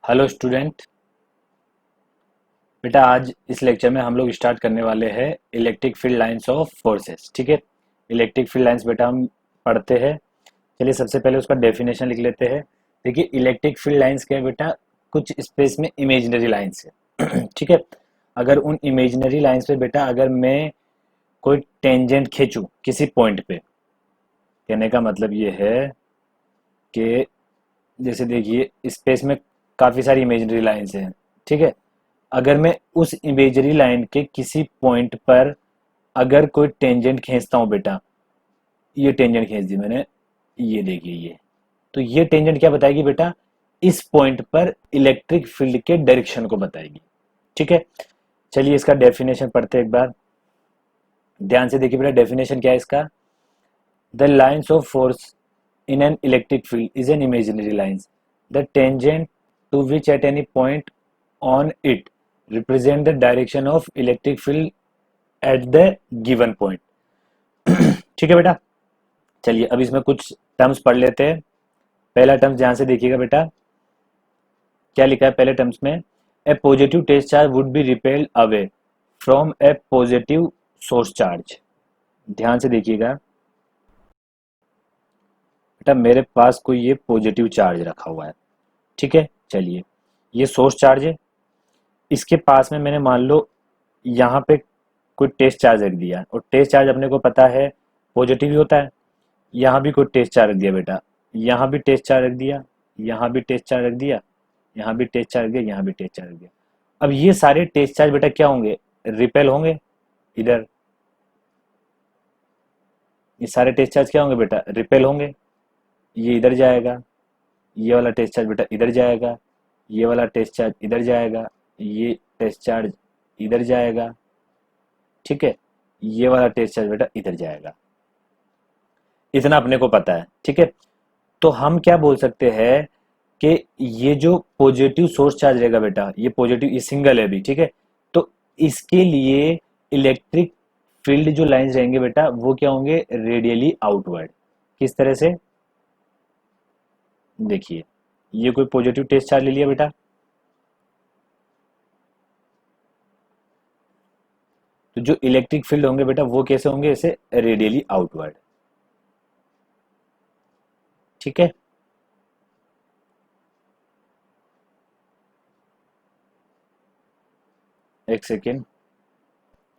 Hello student. बेटा आज इस लेक्चर में हम लोग स्टार्ट करने वाले हैं electric field lines of forces. ठीक है, इलेक्ट्रिक फील्ड लाइंस बेटा हम पढ़ते हैं। चलिए सबसे पहले उसका डेफिनेशन लिख लेते हैं। देखिए इलेक्ट्रिक फील्ड लाइंस क्या है बेटा, कुछ स्पेस में इमेजिनरी लाइंस है। ठीक है, अगर उन इमेजिनरी लाइंस पे बेटा अगर मैं कोई टेंजेंट खींचूं किसी पॉइंट पे, कहने का मतलब ये है कि जैसे देखिए स्पेस में काफ़ी सारी इमेजिनरी लाइंस हैं। ठीक है, अगर मैं उस इमेजरी लाइन के किसी पॉइंट पर अगर कोई टेंजेंट खींचता हूँ बेटा, ये टेंजेंट खींच दी मैंने, ये देखिए ये, तो ये टेंजेंट क्या बताएगी बेटा, इस पॉइंट पर इलेक्ट्रिक फील्ड के डायरेक्शन को बताएगी। ठीक है, चलिए इसका डेफिनेशन पढ़ते हैं एक बार, ध्यान से देखिए बेटा। डेफिनेशन क्या है इसका, the lines of force in an electric field is an imaginary lines. The tangent to which at any point on it represent the direction of electric field at the given point. ठीक है बेटा, चलिए अब इसमें कुछ terms पढ़ लेते हैं। पहला टर्म्स ध्यान से देखिएगा बेटा, क्या लिखा है पहले टर्म्स में, a positive test charge would be repelled away from a positive source charge. ध्यान से देखिएगा बेटा, मेरे पास कोई ये पॉजिटिव चार्ज रखा हुआ है। ठीक है, चलिए ये सोर्स चार्ज है, इसके पास में मैंने मान लो यहाँ पे कोई टेस्ट चार्ज रख दिया, और टेस्ट चार्ज अपने को पता है पॉजिटिव ही होता है। यहाँ भी कोई टेस्ट चार्ज रख दिया बेटा, यहाँ भी टेस्ट चार्ज रख दिया, यहाँ भी टेस्ट चार्ज रख दिया, यहाँ भी टेस्ट चार्ज रख दिया, यहाँ भी टेस्ट चार्ज रख दिया। अब ये सारे टेस्ट चार्ज बेटा क्या होंगे, रिपेल होंगे इधर। ये सारे टेस्ट चार्ज क्या होंगे बेटा, रिपेल होंगे। ये इधर जाएगा, ये वाला टेस्ट चार्ज बेटा इधर जाएगा, ये वाला टेस्ट चार्ज इधर जाएगा, ये टेस्ट चार्ज इधर जाएगा। ठीक है, ये वाला टेस्ट चार्ज बेटा इधर जाएगा। इतना अपने को पता है। ठीक है, तो हम क्या बोल सकते हैं कि ये जो पॉजिटिव सोर्स चार्ज रहेगा बेटा, ये पॉजिटिव, ये सिंगल है अभी। ठीक है, तो इसके लिए इलेक्ट्रिक फील्ड जो लाइंस रहेंगे बेटा वो क्या होंगे, रेडियली आउटवर्ड। किस तरह से, देखिए ये कोई पॉजिटिव टेस्ट चार्ज ले लिया बेटा, तो जो इलेक्ट्रिक फील्ड होंगे बेटा वो कैसे होंगे, ऐसे रेडियली आउटवर्ड। ठीक है, एक सेकेंड।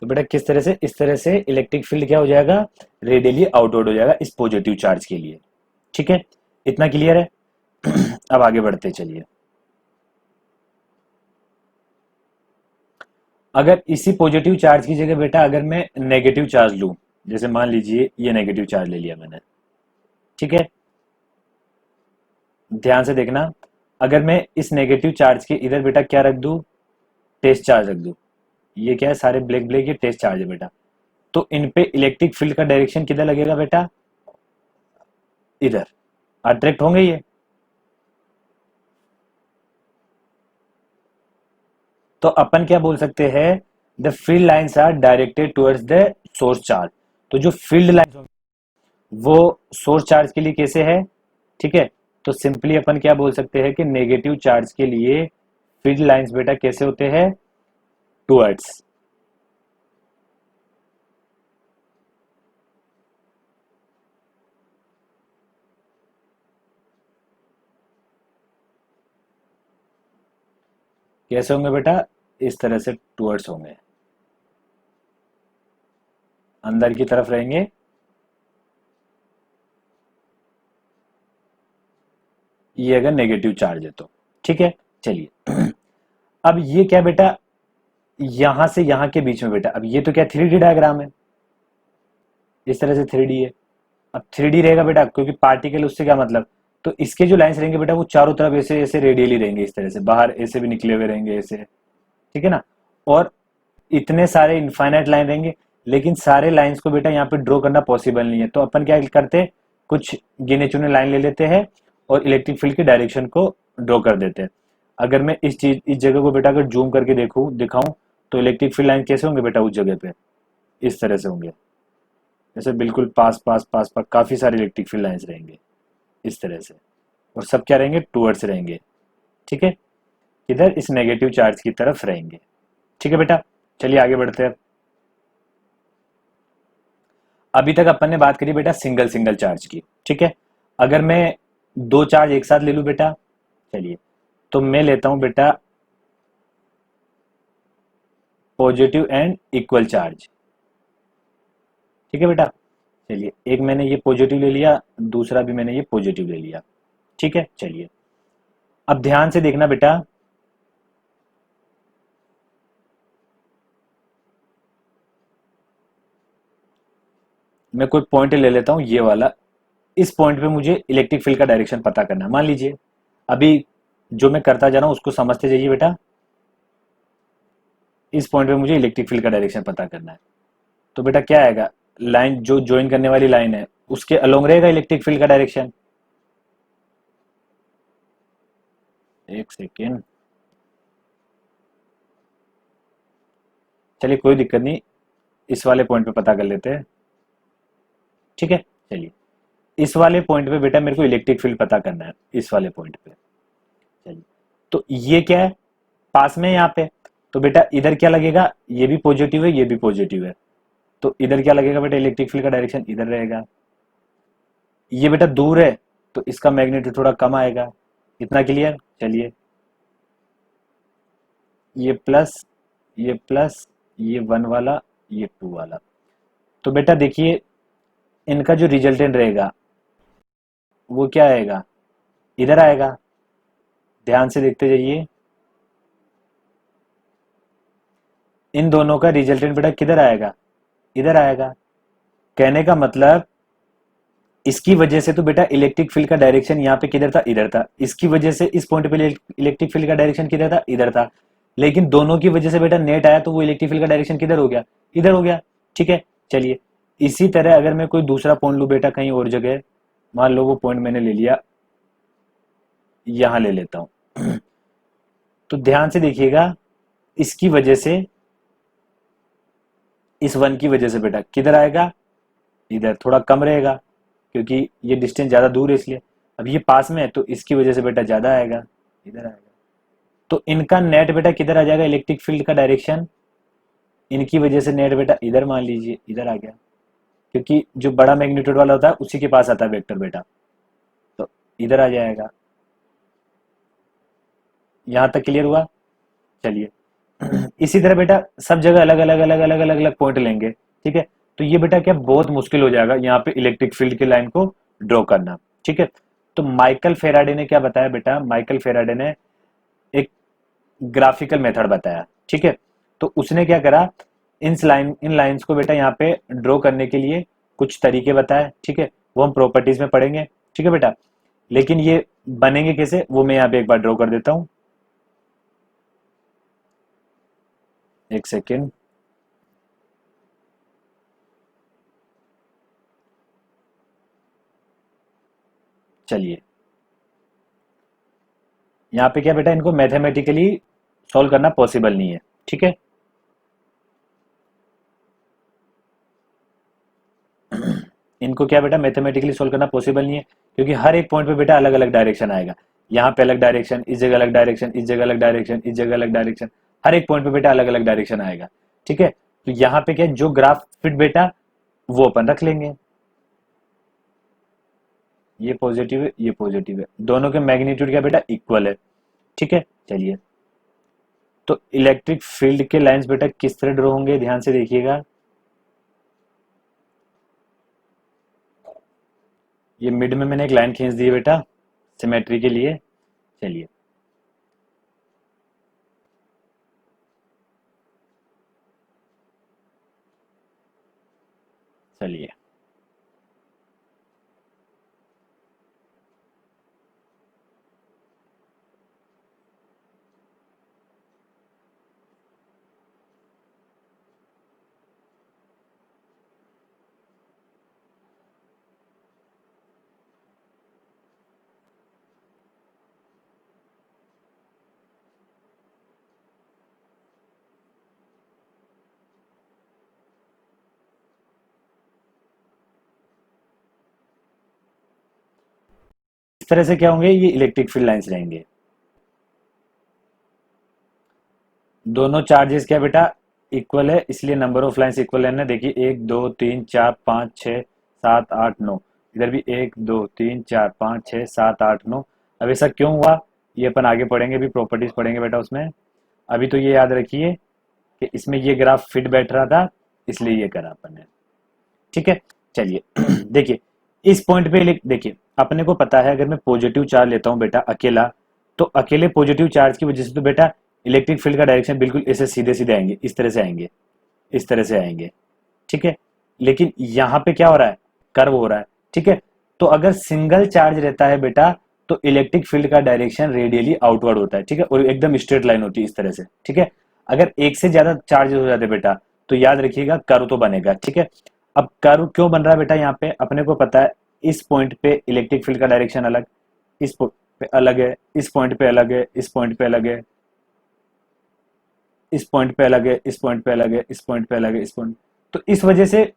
तो बेटा किस तरह से, इस तरह से इलेक्ट्रिक फील्ड क्या हो जाएगा, रेडियली आउटवर्ड हो जाएगा इस पॉजिटिव चार्ज के लिए। ठीक है, इतना क्लियर है। अब आगे बढ़ते चलिए। अगर इसी पॉजिटिव चार्ज की जगह बेटा अगर मैं नेगेटिव चार्ज लूं, जैसे मान लीजिए ये नेगेटिव चार्ज ले लिया मैंने। ठीक है, ध्यान से देखना, अगर मैं इस नेगेटिव चार्ज के इधर बेटा क्या रख दूं, टेस्ट चार्ज रख दूं, ये क्या है, सारे ब्लैक ब्लैक ये टेस्ट चार्ज है बेटा, तो इन पे इलेक्ट्रिक फील्ड का डायरेक्शन किधर लगेगा बेटा, इधर अट्रैक्ट होंगे ये। तो अपन क्या बोल सकते हैं, the field lines are directed towards the source charge. तो जो फील्ड लाइंस होंगे वो सोर्स चार्ज के लिए कैसे है। ठीक है, तो सिंपली अपन क्या बोल सकते हैं कि नेगेटिव चार्ज के लिए फील्ड लाइंस बेटा कैसे होते हैं, टुवर्ड्स। कैसे होंगे बेटा, इस तरह से टुवर्ड्स होंगे, अंदर की तरफ रहेंगे। ये अगर नेगेटिव चार्ज है तो। ठीक है, चलिए अब ये क्या बेटा, यहां से यहां के बीच में बेटा, अब ये तो क्या 3D डायग्राम है, इस तरह से 3D है। अब 3D रहेगा बेटा क्योंकि पार्टिकल, उससे क्या मतलब, तो इसके जो लाइंस रहेंगे बेटा वो चारों तरफ ऐसे ऐसे रेडियली रहेंगे, इस तरह से बाहर ऐसे भी निकले हुए रहेंगे ऐसे। ठीक है ना, और इतने सारे इनफाइनाइट लाइन रहेंगे, लेकिन सारे लाइंस को बेटा यहाँ पे ड्रॉ करना पॉसिबल नहीं है, तो अपन क्या करते हैं, कुछ गिने चुने लाइन ले लेते हैं और इलेक्ट्रिक फील्ड के डायरेक्शन को ड्रॉ कर देते हैं। अगर मैं इस जगह को बेटा अगर जूम करके दिखाऊं तो इलेक्ट्रिक फील्ड लाइन कैसे होंगे बेटा, उस जगह पे इस तरह से होंगे, जैसे बिल्कुल पास पास पास पास काफी सारे इलेक्ट्रिक फील्ड लाइंस रहेंगे इस तरह से, और सब क्या रहेंगे, टूवर्ड्स रहेंगे। ठीक है, किधर, इस नेगेटिव चार्ज की तरफ रहेंगे। ठीक है बेटा, चलिए आगे बढ़ते हैं। अभी तक अपन ने बात करी बेटा सिंगल सिंगल चार्ज की, ठीक है। अगर मैं दो चार्ज एक साथ ले लूं बेटा, चलिए, तो मैं लेता हूं बेटा पॉजिटिव एंड इक्वल चार्ज। ठीक है बेटा, चलिए, एक मैंने ये पॉजिटिव ले लिया, दूसरा भी मैंने ये पॉजिटिव ले लिया। ठीक है, चलिए, अब ध्यान से देखना बेटा, मैं कोई पॉइंट ले लेता हूं ये वाला। इस पॉइंट पे मुझे इलेक्ट्रिक फील्ड का डायरेक्शन पता करना है। मान लीजिए अभी जो मैं करता जा रहा हूं उसको समझते जाइए बेटा। इस पॉइंट पे मुझे इलेक्ट्रिक फील्ड का डायरेक्शन पता करना है। तो बेटा क्या आएगा, लाइन जो ज्वाइन करने वाली लाइन है उसके अलोंग रहेगा इलेक्ट्रिक फील्ड का डायरेक्शन। एक सेकेंड, चलिए कोई दिक्कत नहीं, इस वाले पॉइंट पे पता कर लेते हैं। ठीक है, चलिए, इस वाले पॉइंट पे बेटा मेरे को इलेक्ट्रिक फील्ड पता करना है, इस वाले पॉइंट पे। चलिए, तो ये क्या है, पास में यहाँ पे, तो बेटा इधर क्या लगेगा, ये भी पॉजिटिव है, ये भी पॉजिटिव है, तो इधर क्या लगेगा बेटा, इलेक्ट्रिक फील्ड का डायरेक्शन इधर रहेगा। ये बेटा दूर है, तो इसका मैग्नीट्यूड थोड़ा कम आएगा। इतना क्लियर, चलिए, ये प्लस, ये प्लस, ये वन वाला, ये टू वाला। तो बेटा देखिए, इनका जो रिजल्टेंट रहेगा वो क्या आएगा, इधर आएगा। ध्यान से देखते जाइए, इन दोनों का रिजल्टेंट बेटा किधर आएगा, इधर आएगा। कहने का मतलब, इसकी वजह से तो बेटा इलेक्ट्रिक फील्ड का डायरेक्शन यहाँ पे किधर था, इधर था। इसकी वजह से इस पॉइंट पे इलेक्ट्रिक फील्ड का डायरेक्शन किधर था, इधर था। लेकिन दोनों की वजह से बेटा नेट आया, तो वो इलेक्ट्रिक फील्ड का डायरेक्शन किधर हो गया, इधर हो गया। ठीक है, चलिए, इसी तरह अगर मैं कोई दूसरा पॉइंट लू बेटा कहीं और जगह, मान लो वो पॉइंट मैंने ले लिया, यहां ले लेता हूं, तो ध्यान से देखिएगा, इसकी वजह से, इस वन की वजह से बेटा किधर आएगा, इधर थोड़ा कम रहेगा, क्योंकि ये डिस्टेंस ज्यादा दूर है इसलिए। अब ये पास में है तो इसकी वजह से बेटा ज्यादा आएगा, इधर आएगा। तो इनका नेट बेटा किधर आ जाएगा, इलेक्ट्रिक फील्ड का डायरेक्शन, इनकी वजह से नेट बेटा इधर, मान लीजिए इधर आ गया, क्योंकि जो बड़ा मैग्नीट्यूड वाला होता है उसी के पास आता है वेक्टर बेटा, तो इधर आ जाएगा। यहां तक क्लियर हुआ, चलिए, इसी तरह बेटा सब जगह अलग अलग अलग अलग अलग अलग पॉइंट लेंगे। ठीक है, तो ये बेटा क्या बहुत मुश्किल हो जाएगा यहाँ पे इलेक्ट्रिक फील्ड की लाइन को ड्रॉ करना। ठीक है, तो माइकल फेराडे ने क्या बताया बेटा, माइकल फेराडे ने एक ग्राफिकल मेथड बताया। ठीक है, तो उसने क्या करा, इन लाइंस को बेटा यहाँ पे ड्रॉ करने के लिए कुछ तरीके बताए। ठीक है, वो हम प्रॉपर्टीज में पढ़ेंगे। ठीक है बेटा, लेकिन ये बनेंगे कैसे वो मैं यहाँ पे एक बार ड्रॉ कर देता हूँ। एक सेकेंड, चलिए, यहाँ पे क्या बेटा, इनको मैथमेटिकली सॉल्व करना पॉसिबल नहीं है। ठीक है, इनको क्या बेटा मैथमेटिकली सोल्व करना पॉसिबल नहीं है, क्योंकि हर एक पॉइंट पे बेटा अलग अलग डायरेक्शन आएगा। यहाँ पे अलग डायरेक्शन, इस जगह अलग डायरेक्शन, इस जगह अलग डायरेक्शन, इस जगह अलग डायरेक्शन, हर एक पॉइंट पे बेटा अलग अलग डायरेक्शन आएगा। ठीक है, तो यहाँ पे क्या जो ग्राफ फिट बेटा वो अपन रख लेंगे, ये पॉजिटिव है, ये पॉजिटिव है, दोनों के मैग्नीट्यूड क्या बेटा इक्वल है। ठीक है, चलिए, तो इलेक्ट्रिक फील्ड के लाइंस बेटा किस तरह ड्रॉ होंगे, ध्यान से देखिएगा। ये मिड में मैंने एक लाइन खींच दी है बेटा सिमेट्री के लिए। चलिए, चलिए, इस तरह से क्या होंगे, ये इलेक्ट्रिक फील्ड लाइंस रहेंगे। दोनों चार्जेस क्या बेटा इक्वल है, इसलिए नंबर ऑफ लाइंस इक्वल है ना। देखिए 1 2 3 4 5 6 7 8 9, इधर भी 1 2 3 4 5 6 7 8 9। अब ऐसा क्यों हुआ ये अपन आगे पढ़ेंगे, भी प्रॉपर्टीज पढ़ेंगे बेटा उसमें। अभी तो ये याद रखिए कि इसमें ये ग्राफ फिट बैठ रहा था, इसलिए ये करा अपन ने। ठीक है, चलिए देखिए इस पॉइंट पे देखिए अपने को पता है अगर मैं पॉजिटिव चार्ज लेता हूं बेटा अकेला, तो अकेले पॉजिटिव चार्ज की वजह से तो बेटा इलेक्ट्रिक फील्ड का डायरेक्शन बिल्कुल ऐसे सीधे सीधे आएंगे, इस तरह से आएंगे, इस तरह से आएंगे। ठीक है, लेकिन यहां पे क्या हो रहा है, कर्व हो रहा है। ठीक है, तो अगर सिंगल चार्ज रहता है बेटा तो इलेक्ट्रिक फील्ड का डायरेक्शन रेडियली आउटवर्ड होता है। ठीक है, और एकदम स्ट्रेट लाइन होती है इस तरह से। ठीक है, अगर एक से ज्यादा चार्जेस हो जाते बेटा तो याद रखिएगा कर्व तो बनेगा। ठीक है, अब कर्व क्यों बन रहा है बेटा, यहाँ पे अपने को पता है इस पॉइंट पे इलेक्ट्रिक फील्ड का डायरेक्शन अलग, इस पॉइंट पे अलग है, इस पॉइंट पे अलग है, इस पॉइंट पे अलग है, इस पॉइंट पे अलग है, इस पॉइंट पे अलग है, इस पॉइंट पे अलग है, इस पॉइंट। तो इस वजह से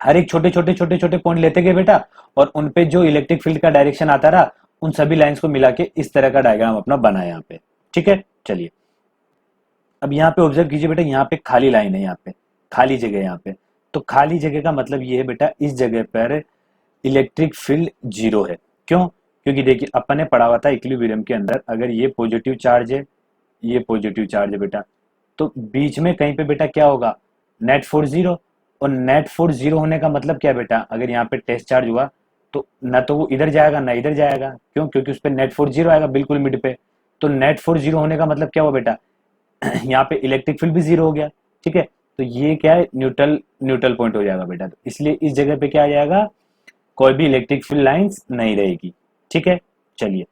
हर एक छोटे छोटे छोटे छोटे पॉइंट लेते गए बेटा, और उन पे जो इलेक्ट्रिक फील्ड का डायरेक्शन आता रहा उन सभी लाइंस को मिला के इस तरह का डायग्राम अपना बना यहाँ पे। ठीक है, चलिए अब यहाँ पे ऑब्जर्व कीजिए बेटा, यहाँ पे खाली लाइन है, यहाँ पे खाली जगह है यहाँ पे। तो खाली जगह का मतलब ये है बेटा इस जगह पर इलेक्ट्रिक फील्ड जीरो है। क्यों, क्योंकि देखिए अपन ने पढ़ा हुआ था इक्विलिब्रियम के अंदर अगर ये पॉजिटिव चार्ज है, ये पॉजिटिव चार्ज है बेटा, तो बीच में कहीं पे बेटा क्या होगा, नेट फोर्स जीरो। और नेट फोर्स जीरो होने का मतलब क्या है बेटा, अगर यहाँ पे टेस्ट चार्ज हुआ तो ना तो वो इधर जाएगा ना इधर जाएगा। क्यों, क्योंकि उस पर नेट फोर्स जीरो आएगा बिल्कुल मिड पे। तो नेट फोर्स जीरो होने का मतलब क्या हुआ बेटा यहाँ पे इलेक्ट्रिक फील्ड भी जीरो हो गया। ठीक है, तो ये क्या है, न्यूट्रल न्यूट्रल पॉइंट हो जाएगा बेटा। तो इसलिए इस जगह पे क्या आ जाएगा, कोई भी इलेक्ट्रिक फील्ड लाइंस नहीं रहेगी। ठीक है, चलिए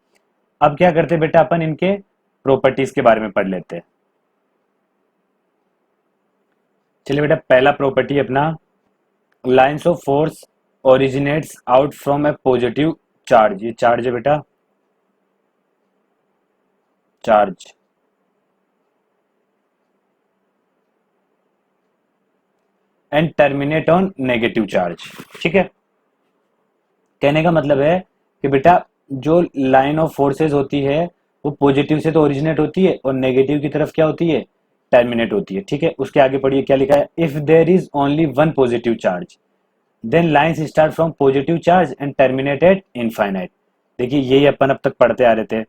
अब क्या करते हैं बेटा अपन इनके प्रॉपर्टीज के बारे में पढ़ लेते हैं। चलिए बेटा पहला प्रॉपर्टी अपना, lines of force originates out from a positive charge. ये चार्ज है बेटा, charge and terminate on negative charge. ठीक है, कहने का मतलब है कि बेटा जो लाइन ऑफ फोर्सेस होती है वो पॉजिटिव से तो ओरिजिनेट होती है और नेगेटिव की तरफ क्या होती है, टर्मिनेट होती है। ठीक है, उसके आगे पढ़िए क्या लिखा है, if there is only one positive charge then lines start from positive charge and terminate at infinite. देखिए यही अपन अब तक पढ़ते आ रहे थे।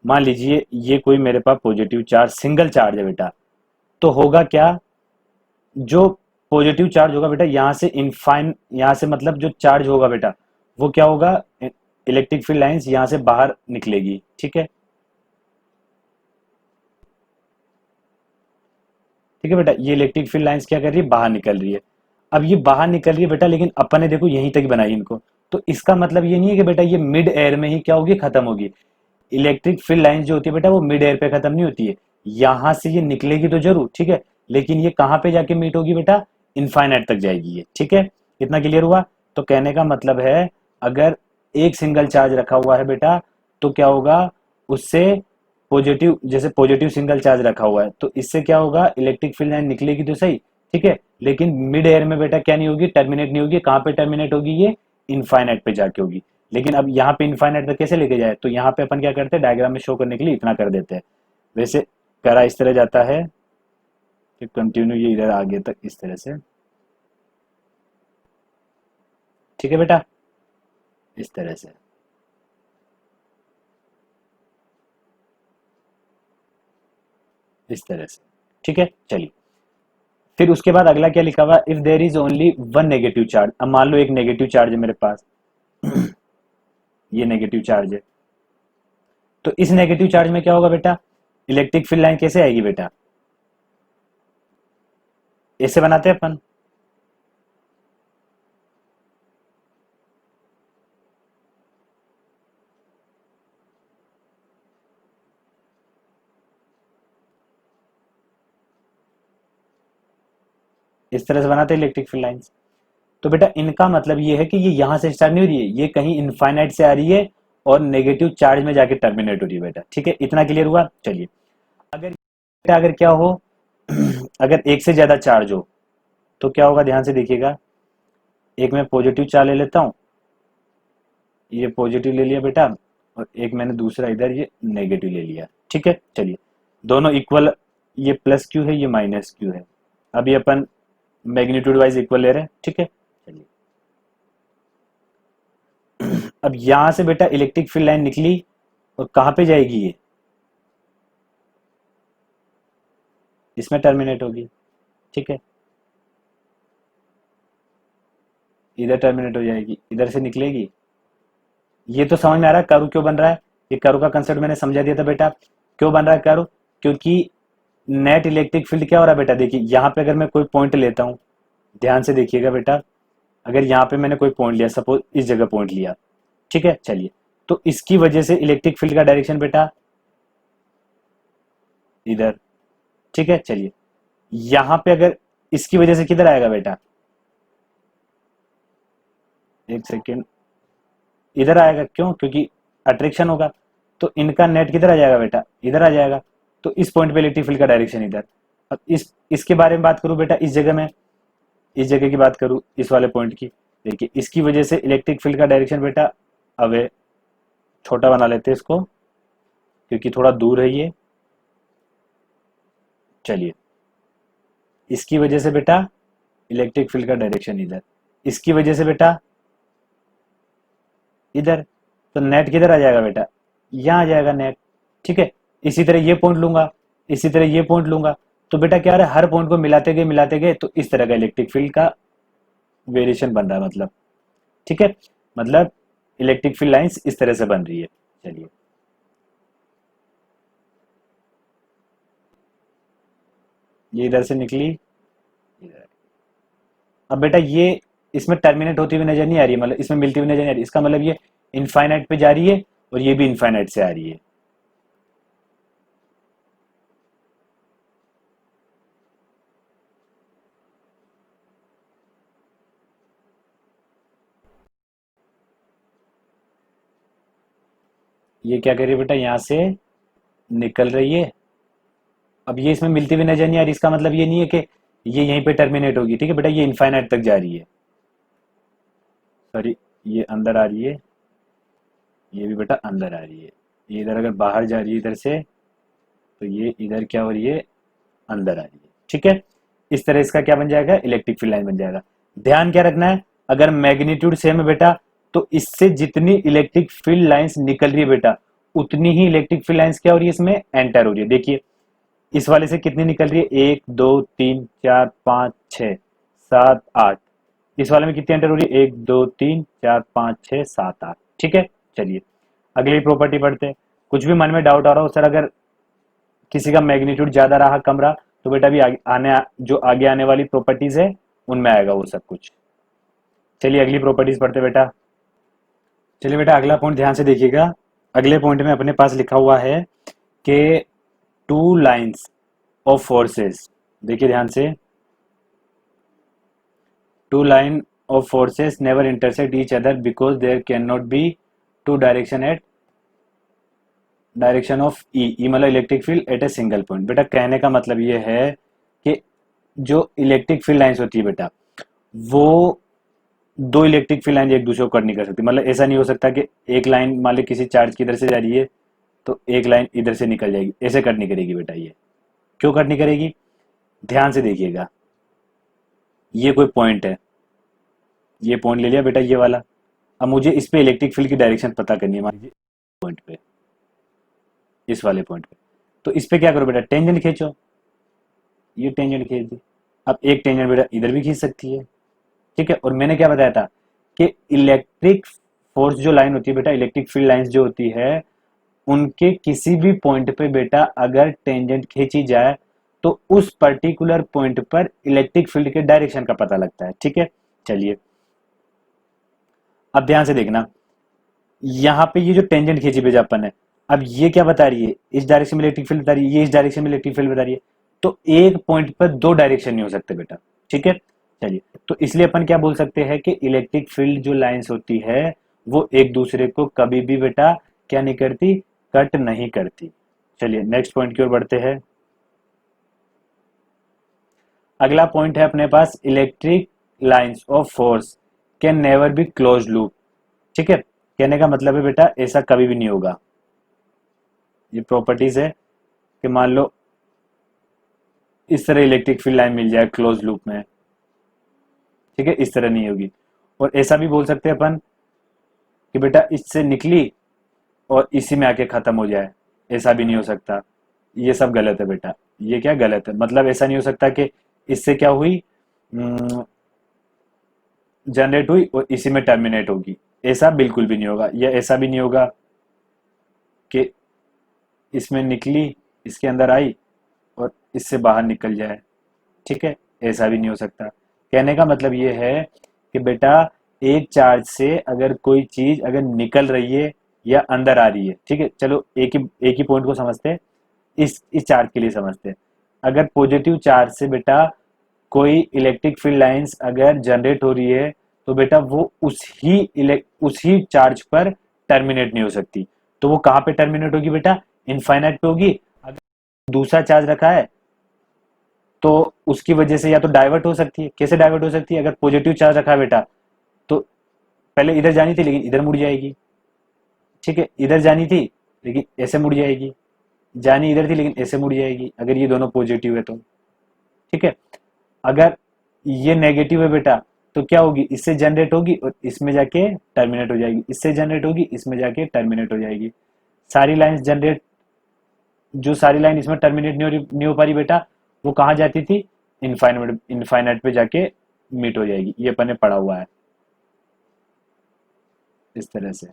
मान लीजिए ये कोई मेरे पास पॉजिटिव चार्ज सिंगल चार्ज है बेटा, तो होगा क्या, जो पॉजिटिव चार्ज होगा बेटा यहाँ से इनफाइन, यहाँ से मतलब जो चार्ज होगा बेटा वो क्या होगा, इलेक्ट्रिक फील्ड लाइंस यहाँ से बाहर निकलेगी। ठीक है, ठीक है बेटा, ये इलेक्ट्रिक फील्ड लाइंस क्या कर रही है, बाहर निकल रही है। अब ये बाहर निकल रही है बेटा, लेकिन अपन ने देखो यहीं तक बनाई इनको, तो इसका मतलब ये नहीं है कि बेटा ये मिड एयर में ही क्या होगी, खत्म होगी। इलेक्ट्रिक फील्ड लाइंस जो होती है बेटा वो मिड एयर पे खत्म नहीं होती है, यहां से ये निकलेगी तो जरूर। ठीक है, लेकिन ये कहां पे जाके मीट होगी बेटा, इनफाइनाइट तक जाएगी ये। ठीक है, इतना क्लियर हुआ। तो कहने का मतलब है अगर एक सिंगल चार्ज रखा हुआ है बेटा तो क्या होगा, उससे पॉजिटिव, जैसे पॉजिटिव सिंगल चार्ज रखा हुआ है तो इससे क्या होगा, इलेक्ट्रिक फील्ड लाइन निकलेगी तो सही। ठीक है, लेकिन मिड एयर में बेटा क्या नहीं होगी, टर्मिनेट नहीं होगी। कहां पे टर्मिनेट होगी, ये इनफाइनाइट पे जाके होगी। लेकिन अब यहाँ पे इनफाइनाइट तक कैसे लेके जाए, तो यहाँ पे अपन क्या करते हैं, डायग्राम में शो करने के लिए इतना कर देते हैं। वैसे करा इस तरह जाता है कि कंटिन्यू ये इधर आगे तक इस तरह से। ठीक है बेटा, इस तरह से, इस तरह से। ठीक है, चलिए फिर उसके बाद अगला क्या लिखा हुआ, if there is only one negative charge. अब मान लो एक नेगेटिव चार्ज है मेरे पास ये नेगेटिव चार्ज है, तो इस नेगेटिव चार्ज में क्या होगा बेटा, इलेक्ट्रिक फील्ड लाइन कैसे आएगी बेटा, ऐसे बनाते हैं अपन। इस तरह से बनाते हैं इलेक्ट्रिक फील्ड लाइंस। तो बेटा इनका मतलब ये है कि ये यहां से स्टार्ट नहीं हो रही है, ये कहीं इनफाइनाइट से आ रही है और नेगेटिव चार्ज में जाके टर्मिनेट हो रही है बेटा। ठीक है, इतना क्लियर हुआ। चलिए अगर बेटा अगर क्या हो अगर एक से ज्यादा चार्ज हो तो क्या होगा, ध्यान से देखिएगा। एक मैं पॉजिटिव चार्ज ले लेता हूं, ये पॉजिटिव ले लिया बेटा, और एक मैंने दूसरा इधर ये नेगेटिव ले लिया। ठीक है, चलिए दोनों इक्वल ये प्लस क्यू है, ये माइनस क्यू है। अभी अपन मैग्नीट्यूड वाइज इक्वल ले रहे हैं, ठीक है। चलिए, अब यहां से बेटा इलेक्ट्रिक फील्ड लाइन निकली और कहां पे जाएगी ये, इसमें टर्मिनेट होगी, ठीक है। इधर टर्मिनेट हो जाएगी, इधर से निकलेगी। ये तो समझ में आ रहा है कर्व क्यों बन रहा है। ये कर्व का कंसेप्ट मैंने समझा दिया था बेटा। क्यों बन रहा है कर्व, क्योंकि नेट इलेक्ट्रिक फील्ड क्या हो रहा है बेटा, देखिए यहाँ पे अगर मैं कोई पॉइंट लेता हूँ, ध्यान से देखिएगा बेटा, अगर यहाँ पे मैंने कोई पॉइंट लिया, सपोज इस जगह पॉइंट लिया, ठीक है। चलिए, तो इसकी वजह से इलेक्ट्रिक फील्ड का डायरेक्शन बेटा इधर, ठीक है। चलिए, यहां पे अगर इसकी वजह से किधर आएगा बेटा, एक सेकेंड, इधर आएगा। क्यों, क्योंकि अट्रैक्शन होगा। तो इनका नेट किधर आ जाएगा बेटा, इधर आ जाएगा। तो इस पॉइंट पे इलेक्ट्रिक फील्ड का डायरेक्शन इधर। अब इसके बारे में बात करूं बेटा, इस जगह में, इस जगह की बात करूं, इस वाले पॉइंट की, देखिए इसकी वजह से इलेक्ट्रिक फील्ड का डायरेक्शन बेटा, अब छोटा बना लेते हैं इसको क्योंकि थोड़ा दूर है ये। चलिए, इसकी वजह से बेटा इलेक्ट्रिक फील्ड का डायरेक्शन इधर, इसकी वजह से बेटा इधर। तो नेट किधर आ जाएगा बेटा, यहां आ जाएगा नेट, ठीक है। इसी तरह ये पॉइंट लूंगा, इसी तरह ये पॉइंट लूंगा। तो बेटा क्या रहा है, हर पॉइंट को मिलाते गए तो इस तरह का इलेक्ट्रिक फील्ड का वेरिएशन बन रहा है, मतलब, ठीक है। मतलब इलेक्ट्रिक फील्ड लाइंस इस तरह से बन रही है। चलिए, ये इधर से निकली इधर। अब बेटा ये इसमें टर्मिनेट होती हुई नजर नहीं आ रही है, मतलब इसमें मिलती हुई नजर नहीं आ रही, इसका मतलब ये इनफाइनाइट पे जा रही है और ये भी इनफाइनाइट से आ रही है। ये क्या कर रही है बेटा, यहां से निकल रही है। अब ये इसमें मिलती हुई नजर नहीं आ रही, इसका मतलब ये नहीं है कि ये यहीं पे टर्मिनेट होगी, ठीक है बेटा, ये इनफाइनाइट तक जा रही है। सॉरी, ये अंदर आ रही है, ये भी बेटा अंदर आ रही है। ये इधर अगर बाहर जा रही है इधर से, तो ये इधर क्या हो रही है, अंदर आ रही है, ठीक है। इस तरह इसका क्या बन जाएगा, इलेक्ट्रिक फील्ड लाइन बन जाएगा। ध्यान क्या रखना है, अगर मैग्नीट्यूड सेम है बेटा, तो इससे जितनी इलेक्ट्रिक फील्ड लाइंस निकल रही है बेटा, उतनी ही इलेक्ट्रिक फील्ड लाइंस क्या हो रही है, इसमें एंटर हो रही है। देखिए इस वाले से कितनी निकल रही है, 1 2 3 4 5 6 7 8। इस वाले में कितनी एंटर हो रही है, 1 2 3 4 5 6 7 8, ठीक है। चलिए, अगली प्रॉपर्टी पढ़ते हैं। कुछ भी मन में डाउट आ रहा हो सर, अगर किसी का मैग्नीट्यूड ज्यादा रहा कम रहा, तो बेटा भी जो आगे आने वाली प्रॉपर्टीज है उनमें आएगा वो सब कुछ। चलिए अगली प्रॉपर्टीज पढ़ते बेटा। चलिए बेटा, अगला पॉइंट ध्यान से देखिएगा। अगले पॉइंट में अपने पास लिखा हुआ है कि टू लाइंस ऑफ फोर्सेस, देखिए ध्यान से, two line of forces never intersect each other because there can not be two direction at direction of E मतलब electric field at a single point. बेटा कहने का मतलब ये है कि जो इलेक्ट्रिक फील्ड लाइंस होती है बेटा, वो दो इलेक्ट्रिक फील्ड लाइन एक दूसरे को कट नहीं कर सकती। मतलब ऐसा नहीं हो सकता कि एक लाइन मान ली किसी चार्ज की इधर से जा रही है तो एक लाइन इधर से निकल जाएगी, ऐसे कट नहीं करेगी बेटा। ये क्यों कट नहीं करेगी, ध्यान से देखिएगा। ये कोई पॉइंट है, ये पॉइंट ले लिया बेटा ये वाला। अब मुझे इस पे इलेक्ट्रिक फील्ड की डायरेक्शन पता करनी है, मान लीजिए पॉइंट पे, इस वाले पॉइंट पे। तो इस पे क्या करो बेटा, टेंजेंट खींचो, ये टेंजेंट खींच दी। अब एक टेंजेंट बेटा इधर भी खींच सकती है, ठीक है। और मैंने क्या बताया था कि इलेक्ट्रिक फोर्स जो लाइन होती है बेटा, इलेक्ट्रिक फील्ड लाइंस जो होती है, उनके किसी भी पॉइंट पे बेटा अगर टेंजेंट खींची जाए तो उस पर्टिकुलर पॉइंट पर इलेक्ट्रिक फील्ड के डायरेक्शन का पता लगता है, ठीक है। चलिए, अब ध्यान से देखना, यहाँ पे ये जो टेंजेंट खींची भेजापन है, अब ये क्या बता रही है, इस डायरेक्शन में इलेक्ट्रिक फील्ड बता रही है, ये इस डायरेक्शन में इलेक्ट्रिक फील्ड बता रही है। तो एक पॉइंट पर दो डायरेक्शन नहीं हो सकते बेटा, ठीक है। चलिए, तो इसलिए अपन क्या बोल सकते हैं कि इलेक्ट्रिक फील्ड जो लाइंस होती है वो एक दूसरे को कभी भी बेटा क्या नहीं करती, कट नहीं करती। चलिए नेक्स्ट पॉइंट की ओर बढ़ते हैं। अगला पॉइंट है अपने पास, electric lines of force can never be close loop, ठीक है। कहने का मतलब है बेटा ऐसा कभी भी नहीं होगा। ये प्रॉपर्टीज है कि मान लो इस तरह इलेक्ट्रिक फील्ड लाइन मिल जाए क्लोज लूप में, ठीक है, इस तरह नहीं होगी। और ऐसा भी बोल सकते हैं अपन कि बेटा इससे निकली और इसी में आके खत्म हो जाए, ऐसा भी नहीं हो सकता। ये सब गलत है बेटा, ये क्या गलत है, मतलब ऐसा नहीं हो सकता कि इससे क्या हुई, जनरेट हुई और इसी में टर्मिनेट होगी, ऐसा बिल्कुल भी नहीं होगा। या ऐसा भी नहीं होगा कि इसमें निकली, इसके अंदर आई और इससे बाहर निकल जाए, ठीक है, ऐसा भी नहीं हो सकता। कहने का मतलब ये है कि बेटा एक चार्ज से अगर कोई चीज अगर निकल रही है या अंदर आ रही है, ठीक है, चलो एक ही पॉइंट को समझते हैं, इस चार्ज के लिए समझते हैं। अगर पॉजिटिव चार्ज से बेटा कोई इलेक्ट्रिक फील्ड लाइंस अगर जनरेट हो रही है तो बेटा वो उसी चार्ज पर टर्मिनेट नहीं हो सकती। तो वो कहाँ पे टर्मिनेट होगी बेटा, इनफाइनाइट पे होगी। अगर दूसरा चार्ज रखा है तो उसकी वजह से या तो डाइवर्ट हो सकती है। कैसे डाइवर्ट हो सकती है, अगर पॉजिटिव चार्ज रखा है बेटा तो पहले इधर जानी थी लेकिन इधर मुड़ जाएगी, ठीक है, इधर जानी थी लेकिन ऐसे मुड़ जाएगी, जानी इधर थी लेकिन ऐसे मुड़ जाएगी, अगर ये दोनों पॉजिटिव है तो, ठीक है। अगर ये नेगेटिव है बेटा तो क्या होगी, इससे जनरेट होगी और इसमें जाके टर्मिनेट हो जाएगी, इससे जनरेट होगी इसमें जाके टर्मिनेट हो जाएगी। सारी लाइंस जनरेट, जो सारी लाइन इसमें टर्मिनेट नहीं हो पा रही बेटा, वो कहाँ जाती थी, इनफाइनाइट पे जाके मीट हो जाएगी। ये अपन ने पढ़ा हुआ है इस तरह से।